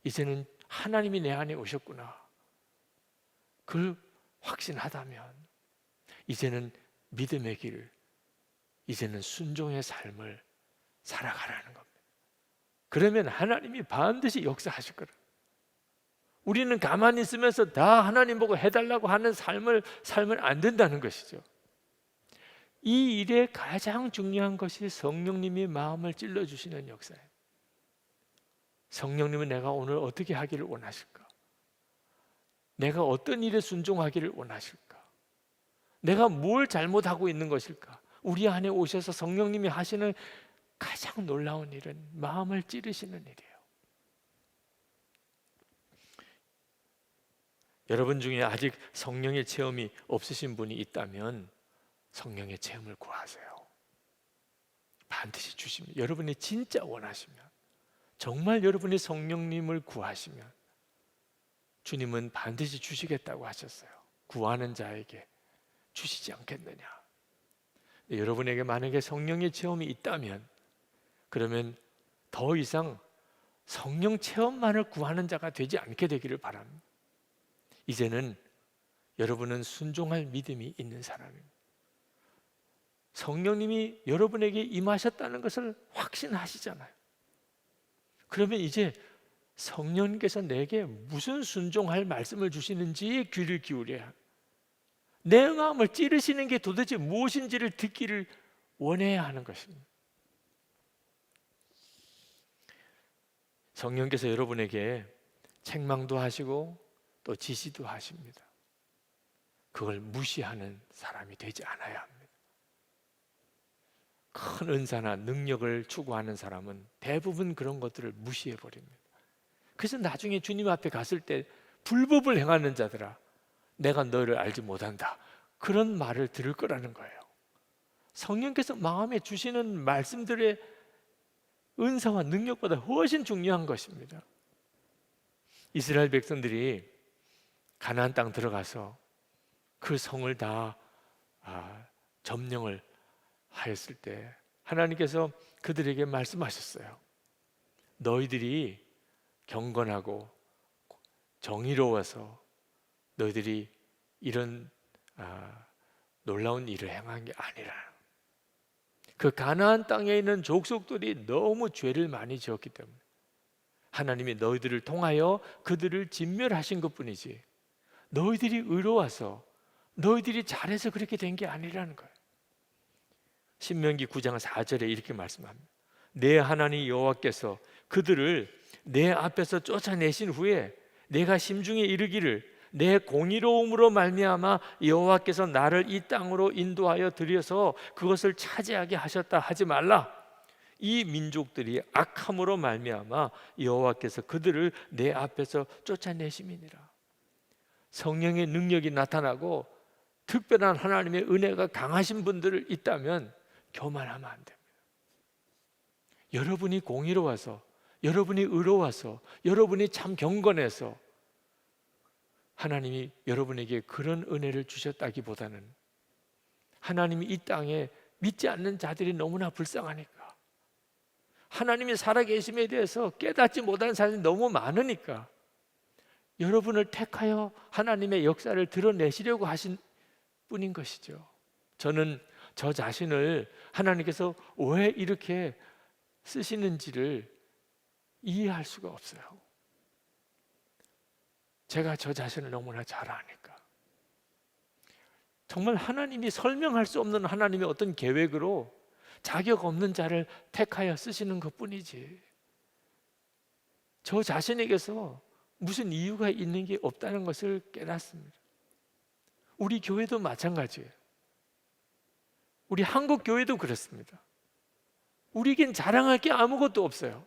이제는 하나님이 내 안에 오셨구나, 그걸 확신하다면 이제는 믿음의 길, 이제는 순종의 삶을 살아가라는 겁니다. 그러면 하나님이 반드시 역사하실 거라. 우리는 가만히 있으면서 다 하나님 보고 해달라고 하는 삶을 살면 안 된다는 것이죠. 이 일에 가장 중요한 것이 성령님이 마음을 찔러주시는 역사예요. 성령님은 내가 오늘 어떻게 하기를 원하실까? 내가 어떤 일에 순종하기를 원하실까? 내가 뭘 잘못하고 있는 것일까? 우리 안에 오셔서 성령님이 하시는 가장 놀라운 일은 마음을 찌르시는 일이에요. 여러분 중에 아직 성령의 체험이 없으신 분이 있다면 성령의 체험을 구하세요. 반드시 주십니다. 여러분이 진짜 원하시면, 정말 여러분이 성령님을 구하시면 주님은 반드시 주시겠다고 하셨어요. 구하는 자에게 주시지 않겠느냐. 여러분에게 만약에 성령의 체험이 있다면 그러면 더 이상 성령 체험만을 구하는 자가 되지 않게 되기를 바랍니다. 이제는 여러분은 순종할 믿음이 있는 사람입니다. 성령님이 여러분에게 임하셨다는 것을 확신하시잖아요. 그러면 이제 성령님께서 내게 무슨 순종할 말씀을 주시는지 귀를 기울여야 합니다. 내 마음을 찌르시는 게 도대체 무엇인지를 듣기를 원해야 하는 것입니다. 성령께서 여러분에게 책망도 하시고 또 지시도 하십니다. 그걸 무시하는 사람이 되지 않아야 합니다. 큰 은사나 능력을 추구하는 사람은 대부분 그런 것들을 무시해 버립니다. 그래서 나중에 주님 앞에 갔을 때 불법을 행하는 자들아, 내가 너를 알지 못한다, 그런 말을 들을 거라는 거예요. 성령께서 마음에 주시는 말씀들의 은사와 능력보다 훨씬 중요한 것입니다. 이스라엘 백성들이 가나안 땅 들어가서 그 성을 다 점령을 하였을 때 하나님께서 그들에게 말씀하셨어요. 너희들이 경건하고 정의로워서 너희들이 이런 놀라운 일을 행한 게 아니라, 그 가나안 땅에 있는 족속들이 너무 죄를 많이 지었기 때문에 하나님이 너희들을 통하여 그들을 진멸하신 것뿐이지 너희들이 의로워서 너희들이 잘해서 그렇게 된 게 아니라는 거예요. 신명기 9장 4절에 이렇게 말씀합니다. 내 하나님 여호와께서 그들을 내 앞에서 쫓아내신 후에 내가 심중에 이르기를 내 공의로움으로 말미암아 여호와께서 나를 이 땅으로 인도하여 들여서 그것을 차지하게 하셨다 하지 말라. 이 민족들이 악함으로 말미암아 여호와께서 그들을 내 앞에서 쫓아내심이니라. 성령의 능력이 나타나고 특별한 하나님의 은혜가 강하신 분들을 있다면 교만하면 안 됩니다. 여러분이 공의로워서, 여러분이 의로워서, 여러분이 참 경건해서 하나님이 여러분에게 그런 은혜를 주셨다기보다는 하나님이 이 땅에 믿지 않는 자들이 너무나 불쌍하니까, 하나님이 살아계심에 대해서 깨닫지 못하는 사람이 너무 많으니까 여러분을 택하여 하나님의 역사를 드러내시려고 하신 뿐인 것이죠. 저는 저 자신을 하나님께서 왜 이렇게 쓰시는지를 이해할 수가 없어요. 제가 저 자신을 너무나 잘 아니까. 정말 하나님이 설명할 수 없는 하나님의 어떤 계획으로 자격 없는 자를 택하여 쓰시는 것뿐이지, 저 자신에게서 무슨 이유가 있는 게 없다는 것을 깨닫습니다. 우리 교회도 마찬가지예요. 우리 한국 교회도 그렇습니다. 우리에겐 자랑할 게 아무것도 없어요.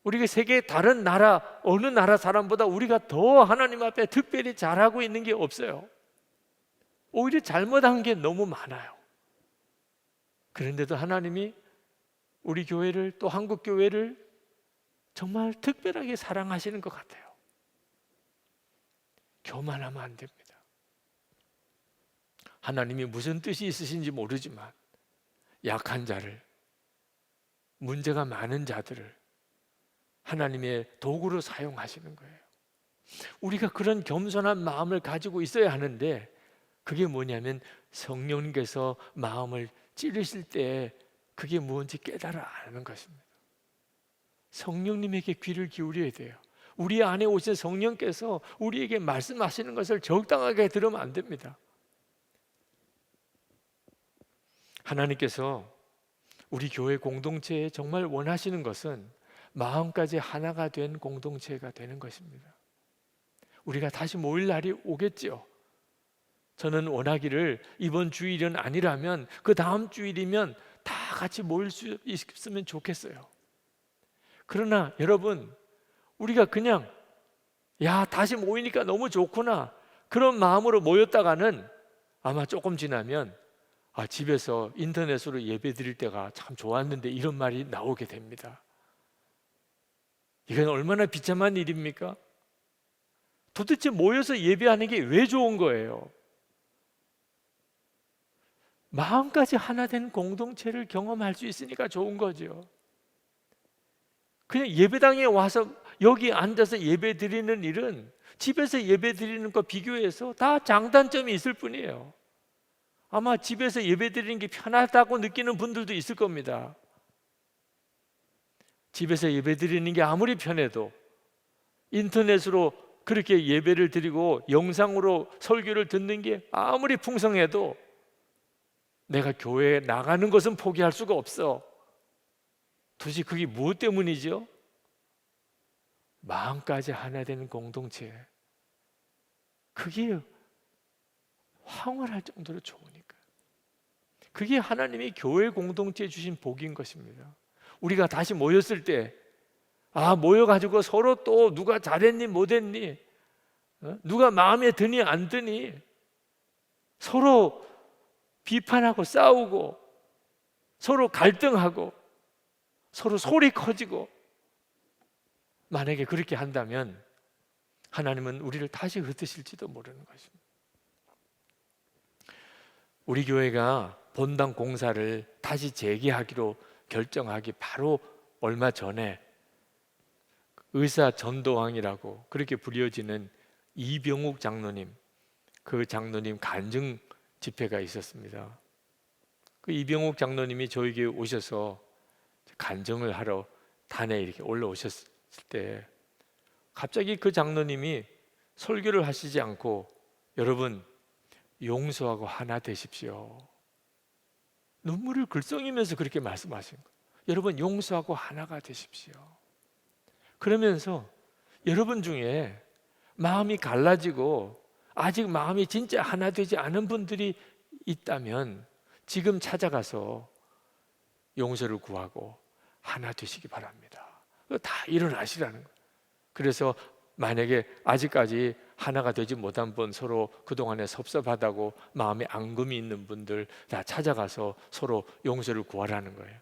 우리가 세계 다른 나라, 어느 나라 사람보다 우리가 더 하나님 앞에 특별히 잘하고 있는 게 없어요. 오히려 잘못한 게 너무 많아요. 그런데도 하나님이 우리 교회를, 또 한국 교회를 정말 특별하게 사랑하시는 것 같아요. 교만하면 안 됩니다. 하나님이 무슨 뜻이 있으신지 모르지만 약한 자를, 문제가 많은 자들을 하나님의 도구로 사용하시는 거예요. 우리가 그런 겸손한 마음을 가지고 있어야 하는데, 그게 뭐냐면 성령님께서 마음을 찌르실 때 그게 무엇인지 깨달아 아는 것입니다. 성령님에게 귀를 기울여야 돼요. 우리 안에 오신 성령께서 우리에게 말씀하시는 것을 적당하게 들으면 안 됩니다. 하나님께서 우리 교회 공동체에 정말 원하시는 것은 마음까지 하나가 된 공동체가 되는 것입니다. 우리가 다시 모일 날이 오겠죠. 저는 원하기를 이번 주일은 아니라면 그 다음 주일이면 다 같이 모일 수 있으면 좋겠어요. 그러나 여러분, 우리가 그냥 다시 모이니까 너무 좋구나, 그런 마음으로 모였다가는 아마 조금 지나면 집에서 인터넷으로 예배 드릴 때가 참 좋았는데 이런 말이 나오게 됩니다. 이건 얼마나 비참한 일입니까? 도대체 모여서 예배하는 게 왜 좋은 거예요? 마음까지 하나 된 공동체를 경험할 수 있으니까 좋은 거죠. 그냥 예배당에 와서 여기 앉아서 예배 드리는 일은 집에서 예배 드리는 거 비교해서 다 장단점이 있을 뿐이에요. 아마 집에서 예배 드리는 게 편하다고 느끼는 분들도 있을 겁니다. 집에서 예배 드리는 게 아무리 편해도 인터넷으로 그렇게 예배를 드리고 영상으로 설교를 듣는 게 아무리 풍성해도 내가 교회에 나가는 것은 포기할 수가 없어. 도대체 그게 무엇 때문이죠? 마음까지 하나 되는 공동체, 그게 황홀할 정도로 좋으니까. 그게 하나님이 교회 공동체에 주신 복인 것입니다. 우리가 다시 모였을 때 모여가지고 서로 또 누가 잘했니 못했니, 누가 마음에 드니 안 드니 서로 비판하고 싸우고 서로 갈등하고 서로 소리 커지고, 만약에 그렇게 한다면 하나님은 우리를 다시 흩으실지도 모르는 것입니다. 우리 교회가 본당 공사를 다시 재개하기로 결정하기 바로 얼마 전에 의사 전도왕이라고 그렇게 불려지는 이병욱 장로님, 그 장로님 간증 집회가 있었습니다. 그 이병욱 장로님이 저에게 오셔서 간증을 하러 단에 이렇게 올라오셨을 때 갑자기 그 장로님이 설교를 하시지 않고 여러분 용서하고 하나 되십시오, 눈물을 글썽이면서 그렇게 말씀하신 거예요. 여러분 용서하고 하나가 되십시오. 그러면서 여러분 중에 마음이 갈라지고 아직 마음이 진짜 하나 되지 않은 분들이 있다면 지금 찾아가서 용서를 구하고 하나 되시기 바랍니다. 다 일어나시라는 거예요. 그래서 만약에 아직까지 하나가 되지 못한 분, 서로 그동안에 섭섭하다고 마음에 앙금이 있는 분들 다 찾아가서 서로 용서를 구하라는 거예요.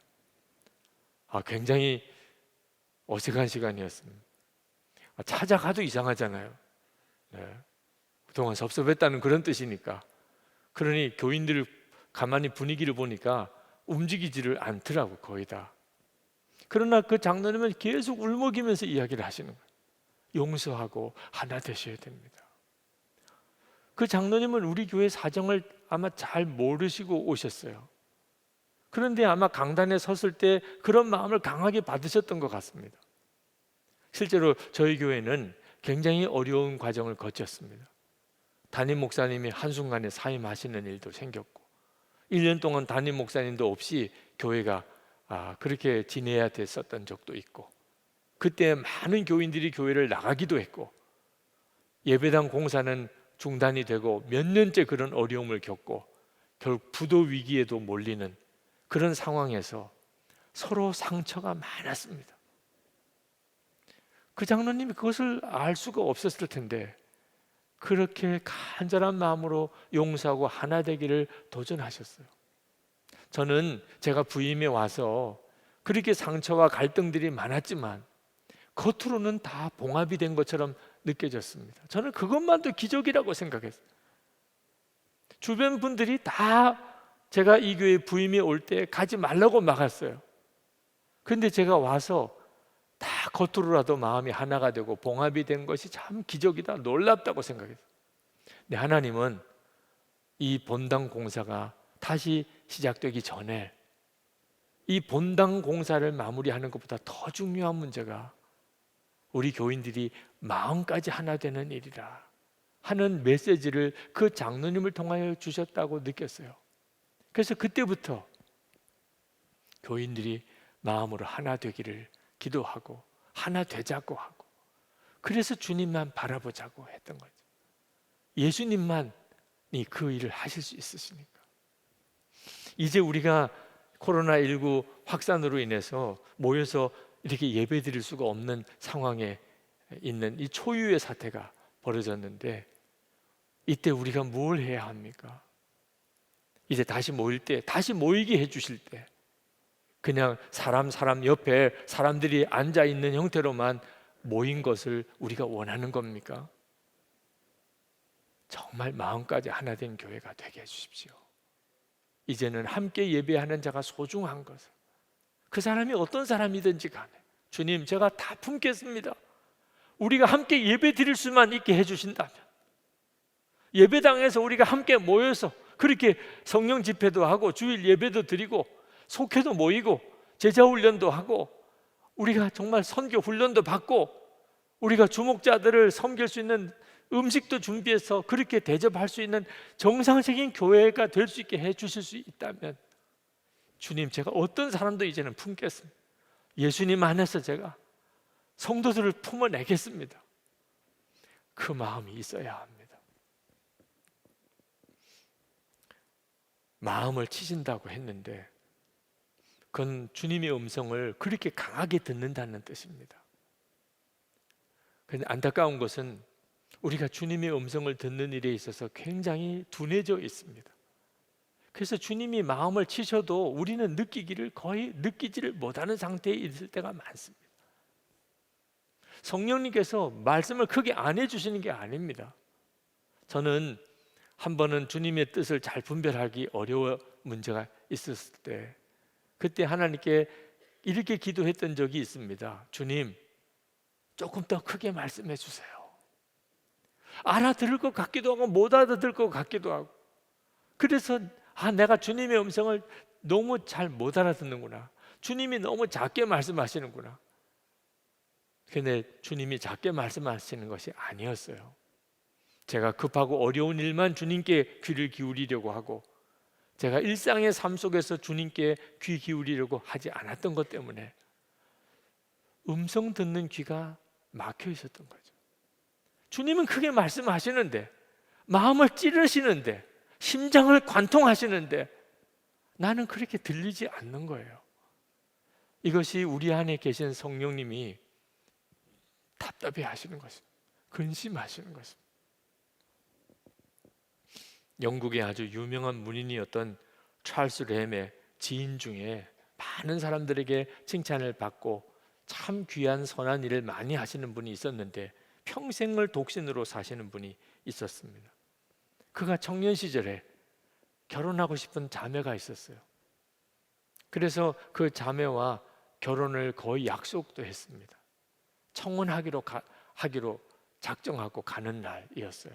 굉장히 어색한 시간이었습니다. 찾아가도 이상하잖아요. 네. 그동안 섭섭했다는 그런 뜻이니까. 그러니 교인들 가만히 분위기를 보니까 움직이지를 않더라고, 거의 다. 그러나 그 장로님은 계속 울먹이면서 이야기를 하시는 거예요. 용서하고 하나 되셔야 됩니다. 그 장로님은 우리 교회 사정을 아마 잘 모르시고 오셨어요. 그런데 아마 강단에 섰을 때 그런 마음을 강하게 받으셨던 것 같습니다. 실제로 저희 교회는 굉장히 어려운 과정을 거쳤습니다. 담임 목사님이 한순간에 사임하시는 일도 생겼고 1년 동안 담임 목사님도 없이 교회가 그렇게 지내야 됐었던 적도 있고, 그때 많은 교인들이 교회를 나가기도 했고, 예배당 공사는 중단이 되고 몇 년째 그런 어려움을 겪고 결국 부도 위기에도 몰리는 그런 상황에서 서로 상처가 많았습니다. 그 장로님이 그것을 알 수가 없었을 텐데 그렇게 간절한 마음으로 용서하고 하나 되기를 도전하셨어요. 저는 제가 부임에 와서 그렇게 상처와 갈등들이 많았지만 겉으로는 다 봉합이 된 것처럼 느껴졌습니다. 저는 그것만도 기적이라고 생각했어요. 주변 분들이 다 제가 이 교회 부임에 올 때 가지 말라고 막았어요. 그런데 제가 와서 다 겉으로라도 마음이 하나가 되고 봉합이 된 것이 참 기적이다, 놀랍다고 생각했어요. 근데 하나님은 이 본당 공사가 다시 시작되기 전에 이 본당 공사를 마무리하는 것보다 더 중요한 문제가 우리 교인들이 마음까지 하나 되는 일이라 하는 메시지를 그 장로님을 통하여 주셨다고 느꼈어요. 그래서 그때부터 교인들이 마음으로 하나 되기를 기도하고 하나 되자고 하고, 그래서 주님만 바라보자고 했던 거죠. 예수님만이 그 일을 하실 수 있으시니까. 이제 우리가 코로나19 확산으로 인해서 모여서 이렇게 예배 드릴 수가 없는 상황에 있는 이 초유의 사태가 벌어졌는데, 이때 우리가 뭘 해야 합니까? 이제 다시 모일 때, 다시 모이게 해주실 때 그냥 사람 옆에 사람들이 앉아있는 형태로만 모인 것을 우리가 원하는 겁니까? 정말 마음까지 하나 된 교회가 되게 해주십시오. 이제는 함께 예배하는 자가 소중한 것을, 그 사람이 어떤 사람이든지 간에 주님 제가 다 품겠습니다. 우리가 함께 예배 드릴 수만 있게 해주신다면, 예배당에서 우리가 함께 모여서 그렇게 성령 집회도 하고 주일 예배도 드리고 속회도 모이고 제자훈련도 하고 우리가 정말 선교 훈련도 받고 우리가 주목자들을 섬길 수 있는 음식도 준비해서 그렇게 대접할 수 있는 정상적인 교회가 될 수 있게 해주실 수 있다면 주님 제가 어떤 사람도 이제는 품겠습니다. 예수님 안에서 제가 성도들을 품어내겠습니다. 그 마음이 있어야 합니다. 마음을 치신다고 했는데 그건 주님의 음성을 그렇게 강하게 듣는다는 뜻입니다. 그런데 안타까운 것은 우리가 주님의 음성을 듣는 일에 있어서 굉장히 둔해져 있습니다. 그래서 주님이 마음을 치셔도 우리는 느끼기를 거의 느끼지를 못하는 상태에 있을 때가 많습니다. 성령님께서 말씀을 크게 안 해주시는 게 아닙니다. 저는 한 번은 주님의 뜻을 잘 분별하기 어려운 문제가 있었을 때 그때 하나님께 이렇게 기도했던 적이 있습니다. 주님, 조금 더 크게 말씀해 주세요. 알아들을 것 같기도 하고 못 알아들을 것 같기도 하고, 그래서 내가 주님의 음성을 너무 잘 못 알아듣는구나, 주님이 너무 작게 말씀하시는구나. 근데 주님이 작게 말씀하시는 것이 아니었어요. 제가 급하고 어려운 일만 주님께 귀를 기울이려고 하고 제가 일상의 삶 속에서 주님께 귀 기울이려고 하지 않았던 것 때문에 음성 듣는 귀가 막혀 있었던 거죠. 주님은 크게 말씀하시는데, 마음을 찌르시는데, 심장을 관통하시는데 나는 그렇게 들리지 않는 거예요. 이것이 우리 안에 계신 성령님이 답답해 하시는 것입니다. 근심하시는 것입니다. 영국의 아주 유명한 문인이었던 찰스 램의 지인 중에 많은 사람들에게 칭찬을 받고 참 귀한 선한 일을 많이 하시는 분이 있었는데, 평생을 독신으로 사시는 분이 있었습니다. 그가 청년 시절에 결혼하고 싶은 자매가 있었어요. 그래서 그 자매와 결혼을 거의 약속도 했습니다. 청혼하기로 하기로 작정하고 가는 날이었어요.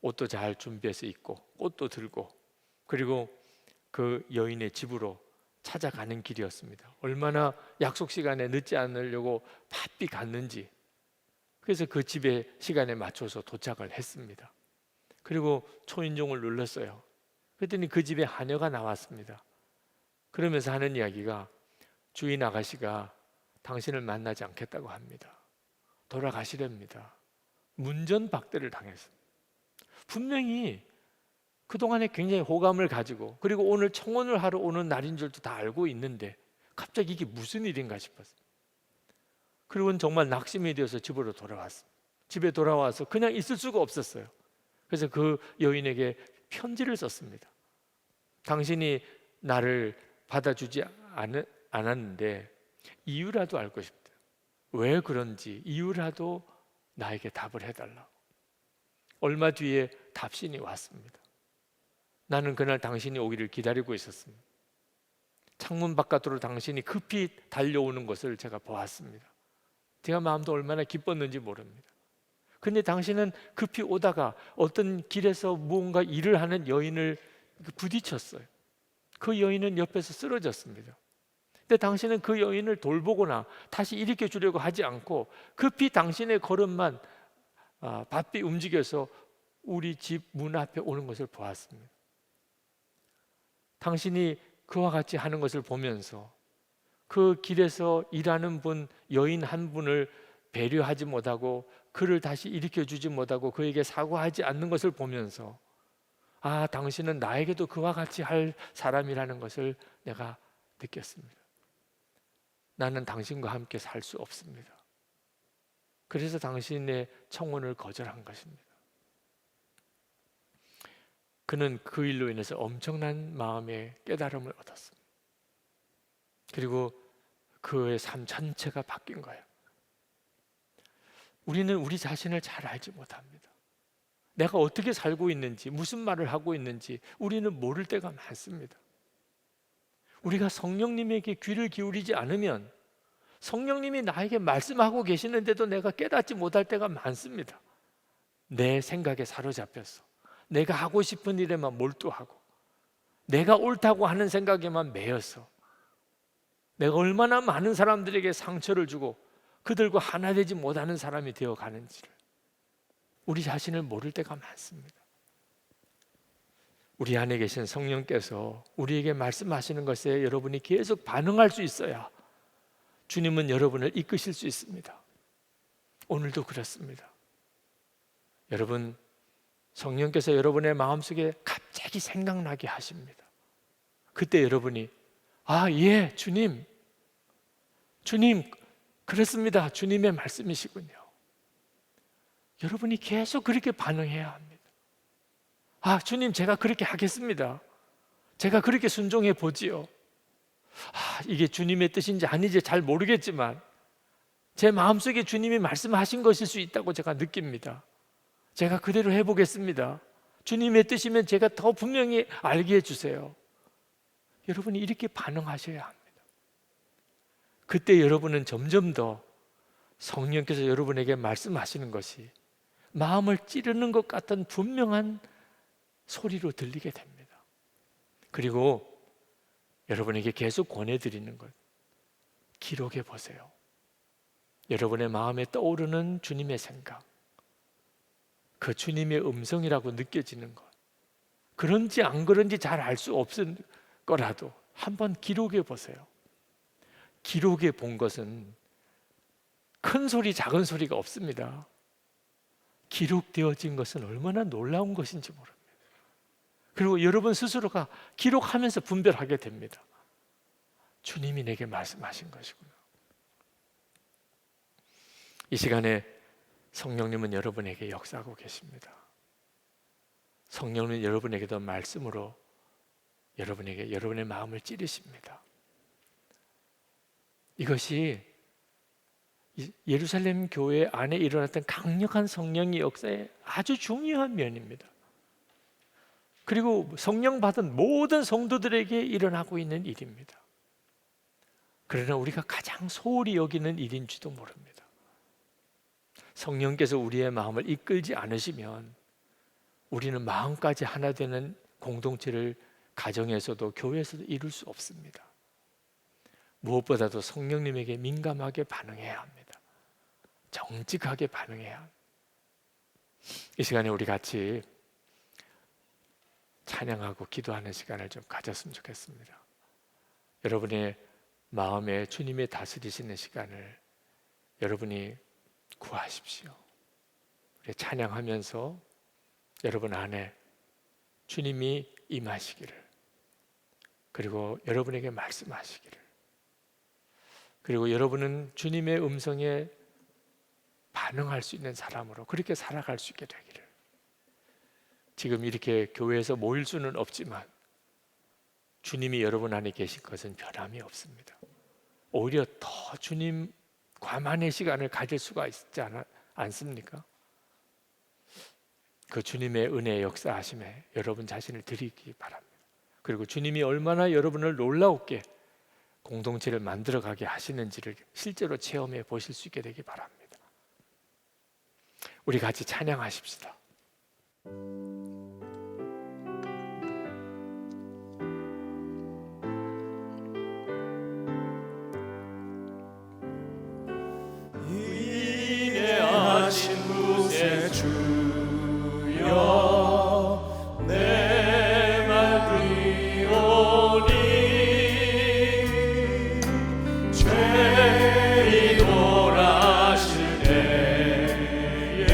옷도 잘 준비해서 입고 꽃도 들고, 그리고 그 여인의 집으로 찾아가는 길이었습니다. 얼마나 약속 시간에 늦지 않으려고 바삐 갔는지. 그래서 그 집에 시간에 맞춰서 도착을 했습니다. 그리고 초인종을 눌렀어요. 그랬더니 그 집에 하녀가 나왔습니다. 그러면서 하는 이야기가, 주인 아가씨가 당신을 만나지 않겠다고 합니다. 돌아가시렵니다. 문전박대를 당했습니다. 분명히 그동안에 굉장히 호감을 가지고, 그리고 오늘 청혼을 하러 오는 날인 줄도 다 알고 있는데 갑자기 이게 무슨 일인가 싶었어요. 그리고는 정말 낙심이 되어서 집으로 돌아왔습니다. 집에 돌아와서 그냥 있을 수가 없었어요. 그래서 그 여인에게 편지를 썼습니다. 당신이 나를 받아주지 않았는데 이유라도 알고 싶다. 왜 그런지 이유라도 나에게 답을 해달라고. 얼마 뒤에 답신이 왔습니다. 나는 그날 당신이 오기를 기다리고 있었습니다. 창문 바깥으로 당신이 급히 달려오는 것을 제가 보았습니다. 제가 마음도 얼마나 기뻤는지 모릅니다. 근데 당신은 급히 오다가 어떤 길에서 무언가 일을 하는 여인을 부딪혔어요. 그 여인은 옆에서 쓰러졌습니다. 근데 당신은 그 여인을 돌보거나 다시 일으켜 주려고 하지 않고 급히 당신의 걸음만 바삐 움직여서 우리 집 문 앞에 오는 것을 보았습니다. 당신이 그와 같이 하는 것을 보면서 그 길에서 일하는 분, 여인 한 분을 배려하지 못하고 그를 다시 일으켜 주지 못하고 그에게 사과하지 않는 것을 보면서, 아, 당신은 나에게도 그와 같이 할 사람이라는 것을 내가 느꼈습니다. 나는 당신과 함께 살 수 없습니다. 그래서 당신의 청혼을 거절한 것입니다. 그는 그 일로 인해서 엄청난 마음의 깨달음을 얻었습니다. 그리고 그의 삶 전체가 바뀐 거예요. 우리는 우리 자신을 잘 알지 못합니다. 내가 어떻게 살고 있는지, 무슨 말을 하고 있는지 우리는 모를 때가 많습니다. 우리가 성령님에게 귀를 기울이지 않으면 성령님이 나에게 말씀하고 계시는데도 내가 깨닫지 못할 때가 많습니다. 내 생각에 사로잡혀서 내가 하고 싶은 일에만 몰두하고 내가 옳다고 하는 생각에만 매여서 내가 얼마나 많은 사람들에게 상처를 주고 그들과 하나 되지 못하는 사람이 되어 가는지를 우리 자신을 모를 때가 많습니다. 우리 안에 계신 성령께서 우리에게 말씀하시는 것에 여러분이 계속 반응할 수 있어야 주님은 여러분을 이끄실 수 있습니다. 오늘도 그렇습니다. 여러분, 성령께서 여러분의 마음속에 갑자기 생각나게 하십니다. 그때 여러분이, 아, 예, 주님, 그렇습니다. 주님의 말씀이시군요. 여러분이 계속 그렇게 반응해야 합니다. 아, 주님, 제가 그렇게 하겠습니다. 제가 그렇게 순종해 보지요. 아, 이게 주님의 뜻인지 아닌지 잘 모르겠지만 제 마음속에 주님이 말씀하신 것일 수 있다고 제가 느낍니다. 제가 그대로 해보겠습니다. 주님의 뜻이면 제가 더 분명히 알게 해주세요. 여러분이 이렇게 반응하셔야 합니다. 그때 여러분은 점점 더 성령께서 여러분에게 말씀하시는 것이 마음을 찌르는 것 같은 분명한 소리로 들리게 됩니다. 그리고 여러분에게 계속 권해드리는 것, 기록해 보세요. 여러분의 마음에 떠오르는 주님의 생각, 그 주님의 음성이라고 느껴지는 것, 그런지 안 그런지 잘 알 수 없을 거라도 한번 기록해 보세요. 기록해 본 것은 큰 소리 작은 소리가 없습니다. 기록되어진 것은 얼마나 놀라운 것인지 모릅니다. 그리고 여러분 스스로가 기록하면서 분별하게 됩니다. 주님이 내게 말씀하신 것이구나. 이 시간에 성령님은 여러분에게 역사하고 계십니다. 성령님은 여러분에게도 말씀으로 여러분에게 여러분의 마음을 찌르십니다. 이것이 예루살렘 교회 안에 일어났던 강력한 성령의 역사의 아주 중요한 면입니다. 그리고 성령 받은 모든 성도들에게 일어나고 있는 일입니다. 그러나 우리가 가장 소홀히 여기는 일인지도 모릅니다. 성령께서 우리의 마음을 이끌지 않으시면 우리는 마음까지 하나 되는 공동체를 가정에서도 교회에서도 이룰 수 없습니다. 무엇보다도 성령님에게 민감하게 반응해야 합니다. 정직하게 반응해야 합니다. 이 시간에 우리 같이 찬양하고 기도하는 시간을 좀 가졌으면 좋겠습니다. 여러분의 마음에 주님의 다스리시는 시간을 여러분이 구하십시오. 우리 찬양하면서 여러분 안에 주님이 임하시기를, 그리고 여러분에게 말씀하시기를, 그리고 여러분은 주님의 음성에 반응할 수 있는 사람으로 그렇게 살아갈 수 있게 되기를. 지금 이렇게 교회에서 모일 수는 없지만 주님이 여러분 안에 계신 것은 변함이 없습니다. 오히려 더 주님과만의 시간을 가질 수가 있지 않습니까? 그 주님의 은혜의 역사하심에 여러분 자신을 드리기 바랍니다. 그리고 주님이 얼마나 여러분을 놀라웠게 공동체를 만들어가게 하시는지를 실제로 체험해 보실 수 있게 되기 바랍니다. 우리 같이 찬양하십시다. 위대하신 구세주여 내 말 들으오니 죄인 돌아실 때에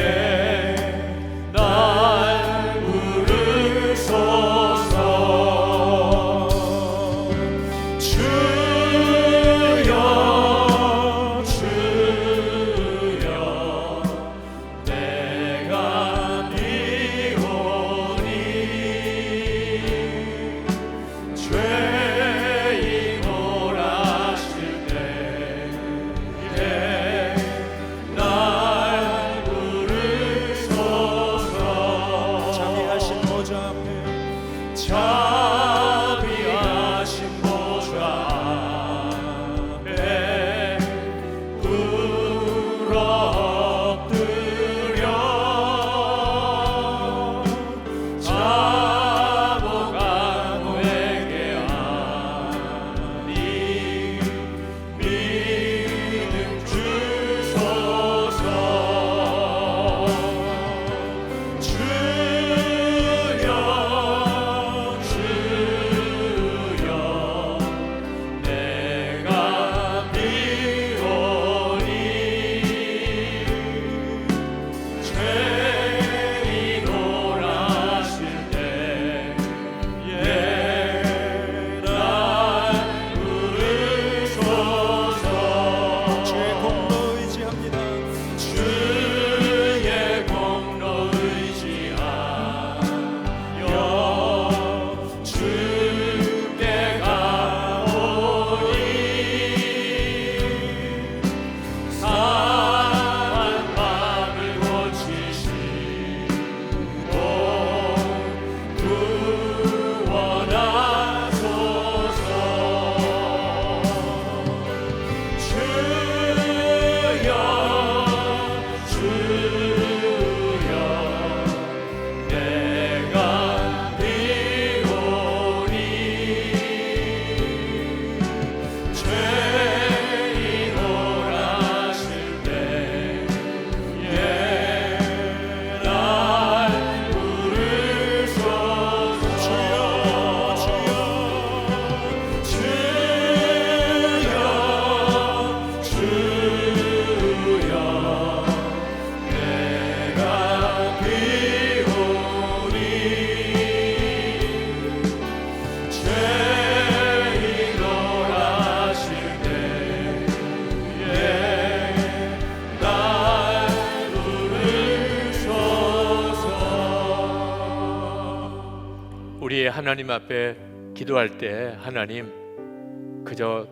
하나님 앞에 기도할 때 하나님 그저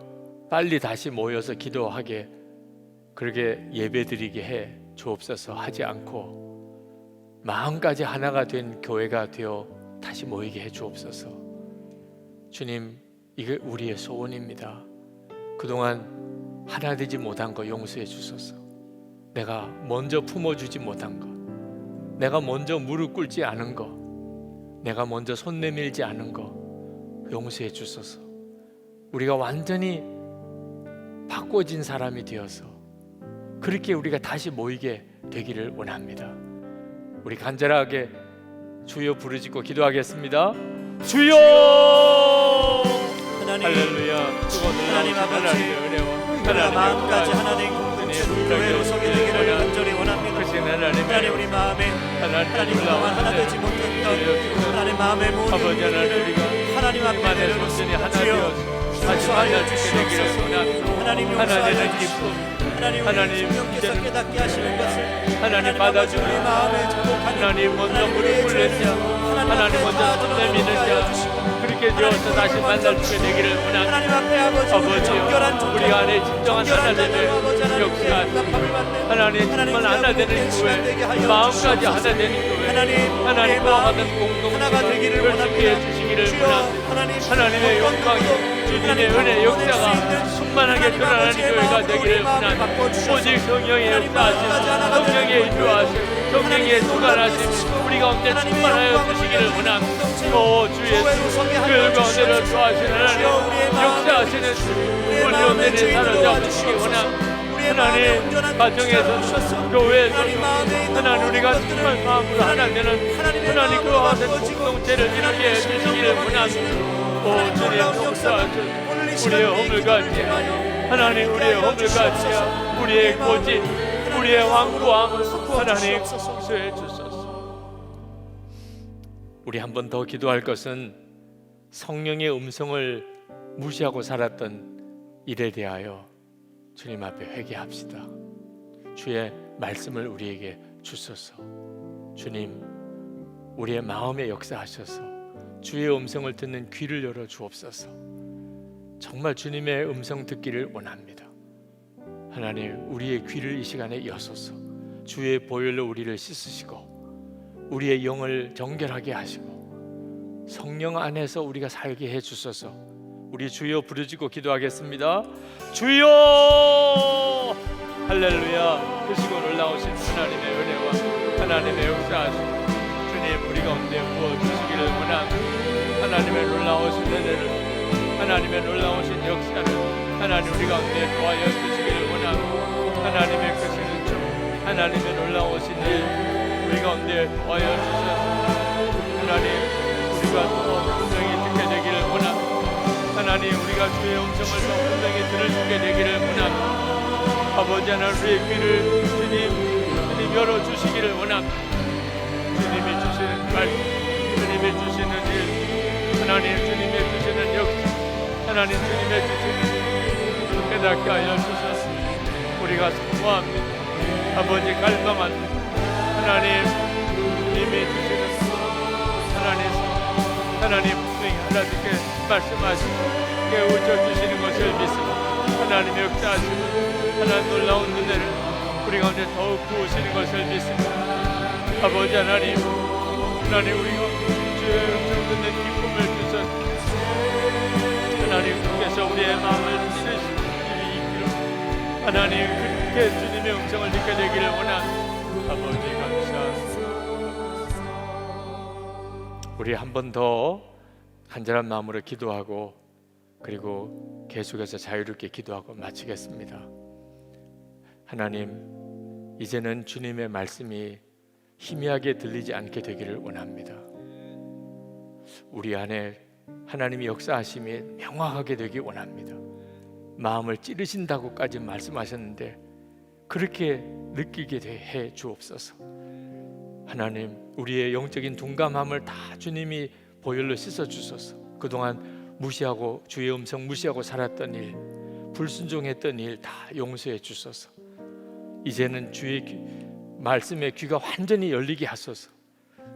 빨리 다시 모여서 기도하게 그렇게 예배드리게 해 주옵소서 하지 않고 마음까지 하나가 된 교회가 되어 다시 모이게 해 주옵소서. 주님, 이게 우리의 소원입니다. 그동안 하나 되지 못한 거 용서해 주소서. 내가 먼저 품어주지 못한 거, 내가 먼저 무릎 꿇지 않은 거, 내가 먼저 손 내밀지 않은 거 용서해 주소서. 우리가 완전히 바꿔진 사람이 되어서 그렇게 우리가 다시 모이게 되기를 원합니다. 우리 간절하게 주여 부르짖고 기도하겠습니다. 주여! 하나님, 할렐루야. 하나님 아버지, 우리가 마음까지 하나님 공동체로 교회로 서게 되기를 간절히 원합니다. 하나님, 우리 마음에 하나님 그동안 하나 되지 못했던 하나님 마음의 모든 일을 하나님 앞에 내려놓습니다. 주여 용서하여 주시옵소서. 하나님 용서하여 주시옵소서. 하나님 성령께서 깨닫게 하시는 것을 하나님 받아주는 우리 마음에 정복하는 하나님 먼저 무릎 꿇는 자, 하나님 먼저 손 내미는 자, 그렇게 되어서 다시 만날 수 있게 되기를 원합니다. 하나님 앞에 아버지 우리 안에 진정한 하나됨의 역사, 하나님 정말 하나 되는 교회, 마음까지 하나 되는 교회, 하나님 구원받은 공동체를 펼치게 해주시기를 원합니다. 하나님의 영광이 주님의 은혜 역사가 충만하게 드러나는 교회가 되기를 원합니다. 오직 성령의 역사하심, 성령의 인도하심, 성령의 주관하심 우리 가운데 충만하여 주시기를 원합니다. 오 주 예수, 교회 가운데를 좋아하시는 하나님, 역사하시는 주, 우리 오늘의 사로잡으시기 원합니다. 하나님 가정에서 교회에서 하나님 우리가 정말 마음으로 하나 되는 하나님 그와 같은 공동체를 이루게 해주시기를 원합니다. 오 주님 역사하셔 우리의 허물같이 하나님 우리의 허물같이 우리의 고집 우리의 완고함 하나님 용서해 주소서. 우리 한 번 더 기도할 것은 성령의 음성을 무시하고 살았던 일에 대하여 주님 앞에 회개합시다. 주의 말씀을 우리에게 주소서. 주님, 우리의 마음에 역사하셔서 주의 음성을 듣는 귀를 열어 주옵소서. 정말 주님의 음성 듣기를 원합니다. 하나님, 우리의 귀를 이 시간에 여소서. 주의 보혈로 우리를 씻으시고 우리의 영을 정결하게 하시고 성령 안에서 우리가 살게 해 주소서. 우리 주여 부르짖고 기도하겠습니다. 주여! 할렐루야. 크시고 놀라우신 하나님의 은혜와 하나님의 역사하심 주님 우리 가운데 부어주시기를 원합니다. 하나님의 놀라우신 은혜를 하나님의 놀라우신 역사를 하나님 우리 가운데 도와여 주시기를 원합니다. 하나님의 크시는 주 하나님의 놀라우신 일 우리 가운데 도와여 주셔서 하나님 우리가 더 분명히 듣게 되기를 원합니다. 하나님 우리가 주의 음성을 더 분명히 들을 수 있게 되기를 원합니다. 아버지 하나님 우리의 귀를 주님 열어주시기를 원합니다. 주님이 주시는 말씀 주님이 주시는 일 하나님 주님이 주시는 역사 하나님 주님이 주시는 깨닫게 하여 주셔서 우리가 사모합니다. 아버지 갈망합니다. 하나님 주님이 주시는 하나님 분명히 하나님께 말씀하시고 깨우쳐 주시는 것을 믿습니다. 하나님의 역사하시고 하나님 놀라운 은혜를 우리 가운데 더욱 부으시는 것을 믿습니다. 아버지 하나님 우리가 주의 음성 듣는 기쁨을 주셔서 하나님께서 우리의 마음을 찌르시는 일이 있기를 하나님 그렇게 주님의 음성을 듣게 되기를 원합니다. 아버지 감사합니다. 우리 한 번 더 간절한 마음으로 기도하고 그리고 계속해서 자유롭게 기도하고 마치겠습니다. 하나님, 이제는 주님의 말씀이 희미하게 들리지 않게 되기를 원합니다. 우리 안에 하나님의 역사하심이 명확하게 되기 원합니다. 마음을 찌르신다고까지 말씀하셨는데 그렇게 느끼게 해 주옵소서. 하나님, 우리의 영적인 둔감함을 다 주님이 보혈로 씻어 주소서. 그동안 무시하고 주의 음성 무시하고 살았던 일, 불순종했던 일 다 용서해 주소서. 이제는 주의 말씀의 귀가 완전히 열리게 하소서.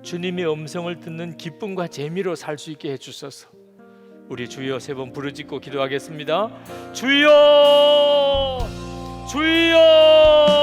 주님의 음성을 듣는 기쁨과 재미로 살 수 있게 해주소서. 우리 주여 세 번 부르짖고 기도하겠습니다. 주여, 주여.